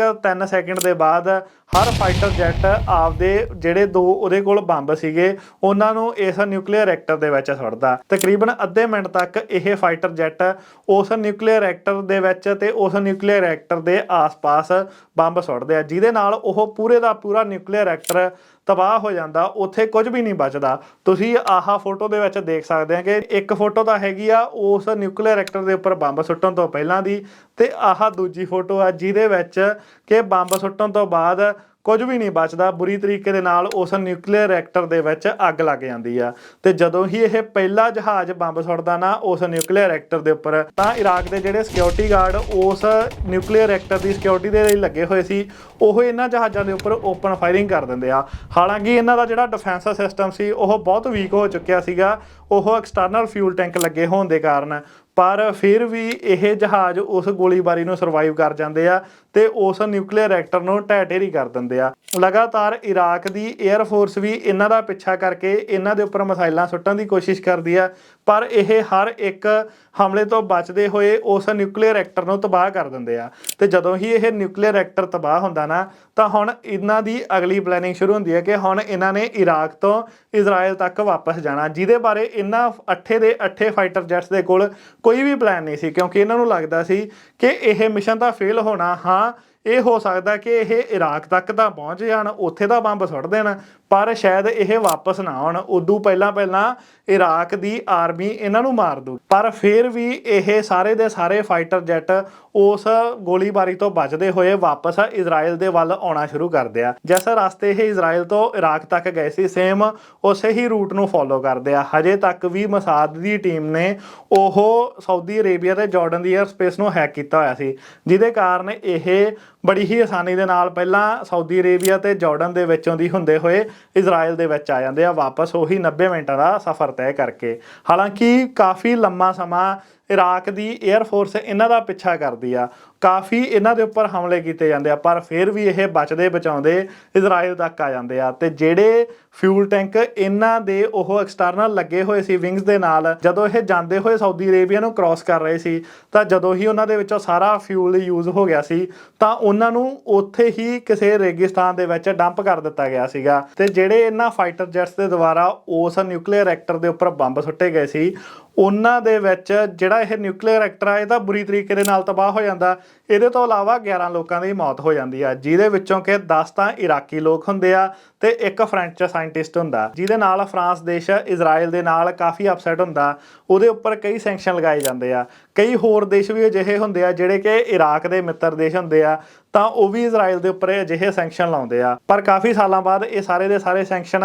3 ਸੈਕਿੰਡ ਦੇ ਬਾਅਦ ਹਰ ਫਾਈਟਰ ਜੈਟ ਆਪਦੇ ਜਿਹੜੇ 2 ਉਹਦੇ ਕੋਲ ਬੰਬ ਸੀਗੇ ਉਹਨਾਂ ਨੂੰ ਇਸ ਨਿਊਕਲੀਅਰ ਰਿਐਕਟਰ ਦੇ ਵਿੱਚ ਸੁੱਟਦਾ। ਤਕਰੀਬਨ ਅੱਧੇ ਮਿੰਟ ਤੱਕ ਇਹ ਫਾਈਟਰ ਜੈਟ ਉਸ ਨਿਊਕਲੀਅਰ ਰਿਐਕਟਰ ਦੇ ਵਿੱਚ ਤੇ ਉਸ ਨਿਊਕਲੀਅਰ ਰਿਐਕਟਰ ਦੇ ਆਸ-ਪਾਸ ਬੰਬ ਸੁੱਟਦੇ ਆ ਜਿਹਦੇ ਨਾਲ ਉਹ ਪੂਰੇ ਦਾ ਪੂਰਾ ਨਿਊਕਲੀਅਰ ਰਿਐਕਟਰ ਤਬਾਹ ਹੋ ਜਾਂਦਾ, ਉੱਥੇ ਕੁਝ ਵੀ ਨਹੀਂ ਬਚਦਾ। ਤੁਸੀਂ ਆਹ ਫੋਟੋ ਦੇ ਵਿੱਚ ਦੇਖ ਸਕਦੇ ਆ ਕਿ ਇੱਕ ਫੋਟੋ ਤਾਂ ਹੈਗੀ ਆ ਉਸ ਨਿਊਕਲੀਅਰ ਰਿਐਕਟਰ ਦੇ ਉੱਪਰ ਬੰਬ ਸੁੱਟਣ ਤੋਂ ਪਹਿਲਾਂ ਦੀ ਤੇ ਆਹ ਦੂਜੀ ਫੋਟੋ ਆ ਜਿਹਦੇ ਵਿੱਚ ਕਿ ਬੰਬ ਸੁੱਟਣ ਤੋਂ ਬਾਅਦ ਕੁਝ ਵੀ ਨਹੀਂ ਬਚਦਾ, ਬੁਰੀ ਤਰੀਕੇ ਦੇ ਨਾਲ ਉਸ ਨਿਊਕਲੀਅਰ ਰਿਐਕਟਰ ਦੇ ਵਿੱਚ ਅੱਗ ਲੱਗ ਜਾਂਦੀ ਆ। ਤੇ ਜਦੋਂ ਹੀ ਇਹ ਪਹਿਲਾ ਜਹਾਜ਼ ਬੰਬ ਸੁੱਟਦਾ ਨਾ ਉਸ ਨਿਊਕਲੀਅਰ ਰਿਐਕਟਰ ਦੇ ਉੱਪਰ ਤਾਂ ਇਰਾਕ ਦੇ ਜਿਹੜੇ ਸਿਕਿਉਰਿਟੀ ਗਾਰਡ ਉਸ ਨਿਊਕਲੀਅਰ ਰਿਐਕਟਰ ਦੀ ਸਿਕਿਉਰਿਟੀ ਦੇ ਲਈ ਲੱਗੇ ਹੋਏ ਸੀ ਉਹ ਇਹਨਾਂ ਜਹਾਜ਼ਾਂ ਦੇ ਉੱਪਰ ਓਪਨ ਫਾਇਰਿੰਗ ਕਰ ਦਿੰਦੇ ਆ। ਹਾਲਾਂਕਿ ਇਹਨਾਂ ਦਾ ਜਿਹੜਾ ਡਿਫੈਂਸ ਸਿਸਟਮ ਸੀ ਉਹ ਬਹੁਤ ਵੀਕ ਹੋ ਚੁੱਕਿਆ ਸੀਗਾ, ਉਹ ਐਕਸਟਰਨਲ ਫਿਊਲ ਟੈਂਕ ਲੱਗੇ ਹੋਣ ਦੇ ਕਾਰਨ, ਪਰ ਫਿਰ ਵੀ ਇਹ ਜਹਾਜ਼ ਉਸ ਗੋਲੀਬਾਰੀ ਨੂੰ ਸਰਵਾਈਵ ਕਰ ਜਾਂਦੇ ਆ ਤੇ ਉਸ ਨਿਊਕਲੀਅਰ ਰਿਐਕਟਰ ਨੂੰ ਢਹਿ ਢੇਰੀ ਕਰ ਦਿੰਦੇ ਆ। ਲਗਾਤਾਰ ਇਰਾਕ ਦੀ 에ਅਰ ਫੋਰਸ ਵੀ ਇਹਨਾਂ ਦਾ ਪਿੱਛਾ ਕਰਕੇ ਇਹਨਾਂ ਦੇ ਉੱਪਰ ਮਿਸਾਈਲਾਂ ਸੁੱਟਣ ਦੀ ਕੋਸ਼ਿਸ਼ ਕਰਦੀ ਆ, ਪਰ ਇਹ ਹਰ ਇੱਕ ਹਮਲੇ ਤੋਂ ਬਚਦੇ ਹੋਏ ਉਸ ਨਿਊਕਲੀਅਰ ਰਿਐਕਟਰ ਨੂੰ ਤਬਾਹ ਕਰ ਦਿੰਦੇ ਆ। ਤੇ ਜਦੋਂ ਹੀ ਇਹ ਨਿਊਕਲੀਅਰ ਰਿਐਕਟਰ ਤਬਾਹ ਹੁੰਦਾ ਨਾ ਤਾਂ ਹੁਣ ਇਹਨਾਂ ਦੀ ਅਗਲੀ ਪਲੈਨਿੰਗ ਸ਼ੁਰੂ ਹੁੰਦੀ ਹੈ ਕਿ ਹੁਣ ਇਹਨਾਂ ਨੇ ਇਰਾਕ ਤੋਂ ਇਜ਼ਰਾਈਲ ਤੱਕ ਵਾਪਸ ਜਾਣਾ, ਜਿਹਦੇ ਬਾਰੇ ਇਹਨਾਂ 8 ਦੇ 8 ਫਾਈਟਰ ਜੈਟਸ ਦੇ ਕੋਲ ਕੋਈ ਵੀ ਪਲਾਨ ਨਹੀਂ ਸੀ ਕਿਉਂਕਿ ਇਹਨਾਂ ਨੂੰ ਲੱਗਦਾ ਸੀ ਕਿ ਇਹ ਮਿਸ਼ਨ ਤਾਂ ਫੇਲ ਹੋਣਾ। ਹਾਂ, ਇਹ ਹੋ ਸਕਦਾ ਕਿ ਇਹ ਇਰਾਕ ਤੱਕ ਤਾਂ ਪਹੁੰਚ ਜਾਣ, ਉੱਥੇ ਦਾ ਬੰਬ ਸੁੱਟ ਦੇਣ, ਪਰ ਸ਼ਾਇਦ ਇਹ ਵਾਪਸ ਨਾ ਆਉਣ। ਉਦੋਂ ਪਹਿਲਾਂ ਇਰਾਕ ਦੀ ਆਰਮੀ ਇਹਨਾਂ ਨੂੰ ਮਾਰ ਦੂ। ਪਰ ਫਿਰ ਵੀ ਇਹ ਸਾਰੇ ਦੇ ਸਾਰੇ ਫਾਈਟਰ ਜੈਟ ਉਸ ਗੋਲੀਬਾਰੀ ਤੋਂ ਬਚਦੇ ਹੋਏ ਵਾਪਸ ਇਜ਼ਰਾਈਲ ਦੇ ਵੱਲ ਆਉਣਾ ਸ਼ੁਰੂ ਕਰਦੇ ਆ। ਜਿਸ ਰਸਤੇ ਇਹ ਇਜ਼ਰਾਈਲ ਤੋਂ ਇਰਾਕ ਤੱਕ ਗਏ ਸੀ ਸੇਮ ਉਸੇ ਹੀ ਰੂਟ ਨੂੰ ਫੋਲੋ ਕਰਦੇ ਆ। ਹਜੇ ਤੱਕ ਵੀ ਮਸਾਦ ਦੀ ਟੀਮ ਨੇ ਉਹ ਸਾਊਦੀ ਅਰੇਬੀਆ ਤੇ ਜਾਰਡਨ ਦੀ 에ਅਰ ਸਪੇਸ ਨੂੰ ਹੈਕ ਕੀਤਾ ਹੋਇਆ ਸੀ, ਜਿਹਦੇ ਕਾਰਨ ਇਹ ਬੜੀ ਹੀ ਆਸਾਨੀ ਦੇ ਨਾਲ ਪਹਿਲਾਂ ਸਾਊਦੀ ਅਰੇਬੀਆ ਤੇ ਜਾਰਡਨ ਦੇ ਵਿੱਚੋਂ ਦੀ ਹੁੰਦੇ ਹੋਏ ਇਜ਼ਰਾਈਲ ਦੇ ਵਿੱਚ ਆ ਜਾਂਦੇ ਆ ਵਾਪਸ ਉਹੀ 90 ਮਿੰਟਾਂ ਦਾ ਸਫ਼ਰ ਤੈਅ ਕਰਕੇ। ਹਾਲਾਂਕਿ ਕਾਫੀ ਲੰਮਾ ਸਮਾਂ ਇਰਾਕ ਦੀ 에ਅਰ ਫੋਰਸ ਇਹਨਾਂ ਦਾ ਪਿੱਛਾ ਕਰਦੀ ਆ, ਕਾਫੀ ਇਹਨਾਂ ਦੇ ਉੱਪਰ ਹਮਲੇ ਕੀਤੇ ਜਾਂਦੇ ਆ, ਪਰ ਫਿਰ ਵੀ ਇਹ ਬਚਦੇ ਬਚਾਉਂਦੇ ਇਜ਼ਰਾਈਲ ਤੱਕ ਆ ਜਾਂਦੇ ਆ। ਤੇ ਜਿਹੜੇ ਫਿਊਲ ਟੈਂਕ ਇਹਨਾਂ ਦੇ ਉਹ ਐਕਸਟਰਨਲ ਲੱਗੇ ਹੋਏ ਸੀ ਵਿੰਗਸ ਦੇ ਨਾਲ, ਜਦੋਂ ਇਹ ਜਾਂਦੇ ਹੋਏ ਸਾਊਦੀ ਅਰੇਬੀਆ ਨੂੰ ਕ੍ਰਾਸ ਕਰ ਰਹੇ ਸੀ ਤਾਂ ਜਦੋਂ ਹੀ ਉਹਨਾਂ ਦੇ ਵਿੱਚੋਂ ਸਾਰਾ ਫਿਊਲ ਯੂਜ਼ ਹੋ ਗਿਆ ਸੀ ਤਾਂ ਉਹਨਾਂ ਨੂੰ ਉੱਥੇ ਹੀ ਕਿਸੇ ਰੇਗਿਸਤਾਨ ਦੇ ਵਿੱਚ ਡੰਪ ਕਰ ਦਿੱਤਾ ਗਿਆ ਸੀਗਾ। ਤੇ ਜਿਹੜੇ ਇਹਨਾਂ ਫਾਈਟਰ ਜੈਟਸ ਦੇ ਦੁਆਰਾ ਉਸ ਨਿਊਕਲੀਅਰ ਰਿਐਕਟਰ ਦੇ ਉੱਪਰ ਬੰਬ ਸੁੱਟੇ ਗਏ ਸੀ ਉਹਨਾਂ ਦੇ ਵਿੱਚ ਜਿਹੜਾ ਇਹ ਨਿਊਕਲੀਅਰ ਰਿਐਕਟਰ ਆ ਇਹ ਤਾਂ ਬੁਰੀ ਤਰੀਕੇ ਦੇ ਨਾਲ ਤਬਾਹ ਹੋ ਜਾਂਦਾ ਇਹਦੇ ਤੋਂ ਇਲਾਵਾ 11 ਲੋਕਾਂ ਦੀ ਮੌਤ ਹੋ ਜਾਂਦੀ ਆ, ਜਿਹਦੇ ਵਿੱਚੋਂ ਕਿ 10 ਤਾਂ ਇਰਾਕੀ ਲੋਕ ਹੁੰਦੇ ਆ ਤੇ ਇੱਕ ਫ੍ਰੈਂਚ ਸਾਇੰਟਿਸਟ ਹੁੰਦਾ, ਜਿਹਦੇ ਨਾਲ ਫਰਾਂਸ ਦੇਸ਼ ਇਜ਼ਰਾਈਲ ਦੇ ਨਾਲ ਕਾਫੀ ਅਪਸੈਟ ਹੁੰਦਾ। ਉਹਦੇ ਉੱਪਰ ਕਈ ਸੈਂਕਸ਼ਨ ਲਗਾਏ ਜਾਂਦੇ ਆ। ਕਈ ਹੋਰ ਦੇਸ਼ ਵੀ ਅਜਿਹੇ ਹੁੰਦੇ ਆ ਜਿਹੜੇ ਕਿ ਇਰਾਕ ਦੇ ਮਿੱਤਰ ਦੇਸ਼ ਹੁੰਦੇ ਆ, ਤਾਂ ਉਹ ਵੀ ਇਜ਼ਰਾਈਲ ਦੇ ਉੱਪਰ ਅਜਿਹੇ ਸੈਂਕਸ਼ਨ ਲਾਉਂਦੇ ਆ। ਪਰ ਕਾਫੀ ਸਾਲਾਂ ਬਾਅਦ ਇਹ ਸਾਰੇ ਦੇ ਸਾਰੇ ਸੈਂਕਸ਼ਨ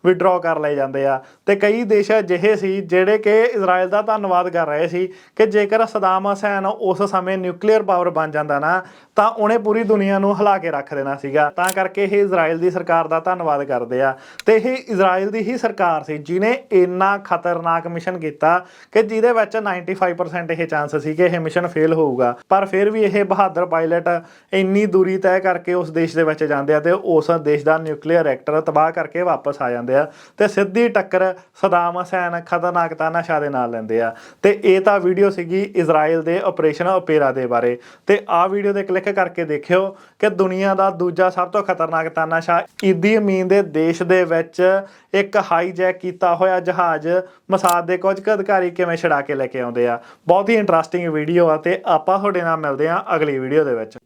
ਵਿਡਰਾਅ ਕਰ ਲਏ ਜਾਂਦੇ ਆ। ਤੇ ਕਈ ਦੇਸ਼ ਅਜਿਹੇ ਸੀ ਜਿਹੜੇ ਕਿ ਇਜ਼ਰਾਈਲ ਦਾ ਧੰਨਵਾਦ ਕਰ ਰਹੇ ਸੀ ਕਿ ਜੇਕਰ ਸਦਾਮ ਹੁਸੈਨ ਉਸ ਸਮੇਂ ਨਿਊਕਲੀਅਰ ਪਾਵਰ ਬਣ ਜਾਂਦਾ ਨਾ, ਤਾਂ ਉਹਨੇ ਪੂਰੀ ਦੁਨੀਆ ਨੂੰ ਹਿਲਾ ਕੇ ਰੱਖ ਦੇਣਾ ਸੀਗਾ। ਤਾਂ ਕਰਕੇ ਇਹ ਇਜ਼ਰਾਈਲ ਦੀ ਸਰਕਾਰ ਦਾ ਧੰਨਵਾਦ ਕਰਦੇ ਆ। ਤੇ ਇਹ ਇਜ਼ਰਾਈਲ ਦੀ ਹੀ ਸਰਕਾਰ ਸੀ ਜਿਹਨੇ ਇੰਨਾ ਖਤਰਨਾਕ ਮਿਸ਼ਨ ਕੀਤਾ ਕਿ ਜਿਹਦੇ ਵਿੱਚ 95% ਇਹ ਚਾਂਸ ਸੀ ਕਿ ਇਹ ਮਿਸ਼ਨ ਫੇਲ ਹੋਊਗਾ। ਪਰ ਫਿਰ ਵੀ ਇਹ ਬਹਾਦਰ ਪਾਇਲਟ ਇੰਨੀ ਦੂਰੀ ਤੈਅ ਕਰਕੇ ਉਸ ਦੇਸ਼ ਦੇ ਵਿੱਚ ਜਾਂਦੇ ਆ ਤੇ ਉਸ ਦੇਸ਼ ਦਾ ਨਿਊਕਲੀਅਰ ਰਿਐਕਟਰ ਤਬਾਹ ਕਰਕੇ ਵਾਪਸ ਆ ਜਾਂਦੇ ਆ ਤੇ ਸਿੱਧੀ ਟੱਕਰ ਸਦਾਮ ਹੁਸੈਨ ਖਤਰਨਾਕ ਤਾਨਾਸ਼ਾਹ ਦੇ ਨਾਲ ਲੈਂਦੇ ਆ। ਤੇ ਇਹ ਤਾਂ ਵੀਡੀਓ ਸੀਗੀ ਇਜ਼ਰਾਈਲ ਦੇ ਆਪਰੇਸ਼ਨ ਓਪੇਰਾ ਦੇ ਬਾਰੇ। ਤੇ ਆਹ ਵੀਡੀਓ ਤੇ ਕਲਿੱਕ ਕਰਕੇ ਦੇਖਿਓ ਕਿ ਦੁਨੀਆ ਦਾ ਦੂਜਾ ਸਭ ਤੋਂ ਖਤਰਨਾਕ ਤਾਨਾਸ਼ਾਹ ਈਦੀ ਅਮੀਨ ਦੇ ਦੇਸ਼ ਦੇ ਵਿੱਚ ਇੱਕ ਹਾਈਜੈਕ ਕੀਤਾ ਹੋਇਆ ਜਹਾਜ਼ ਮਸਾਦ ਦੇ ਕੁਝ ਕੁ ਅਧਿਕਾਰੀ ਕਿਵੇਂ ਛੁਡਾ ਕੇ ਲੈ ਕੇ ਆਉਂਦੇ ਆ। ਬਹੁਤ ਹੀ ਇੰਟਰਸਟਿੰਗ ਵੀਡੀਓ ਆ ਤੇ ਆਪਾਂ ਤੁਹਾਡੇ ਨਾਲ ਮਿਲਦੇ ਆ ਅਗਲੀ ਵੀਡੀਓ ਦੇ ਵਿੱਚ।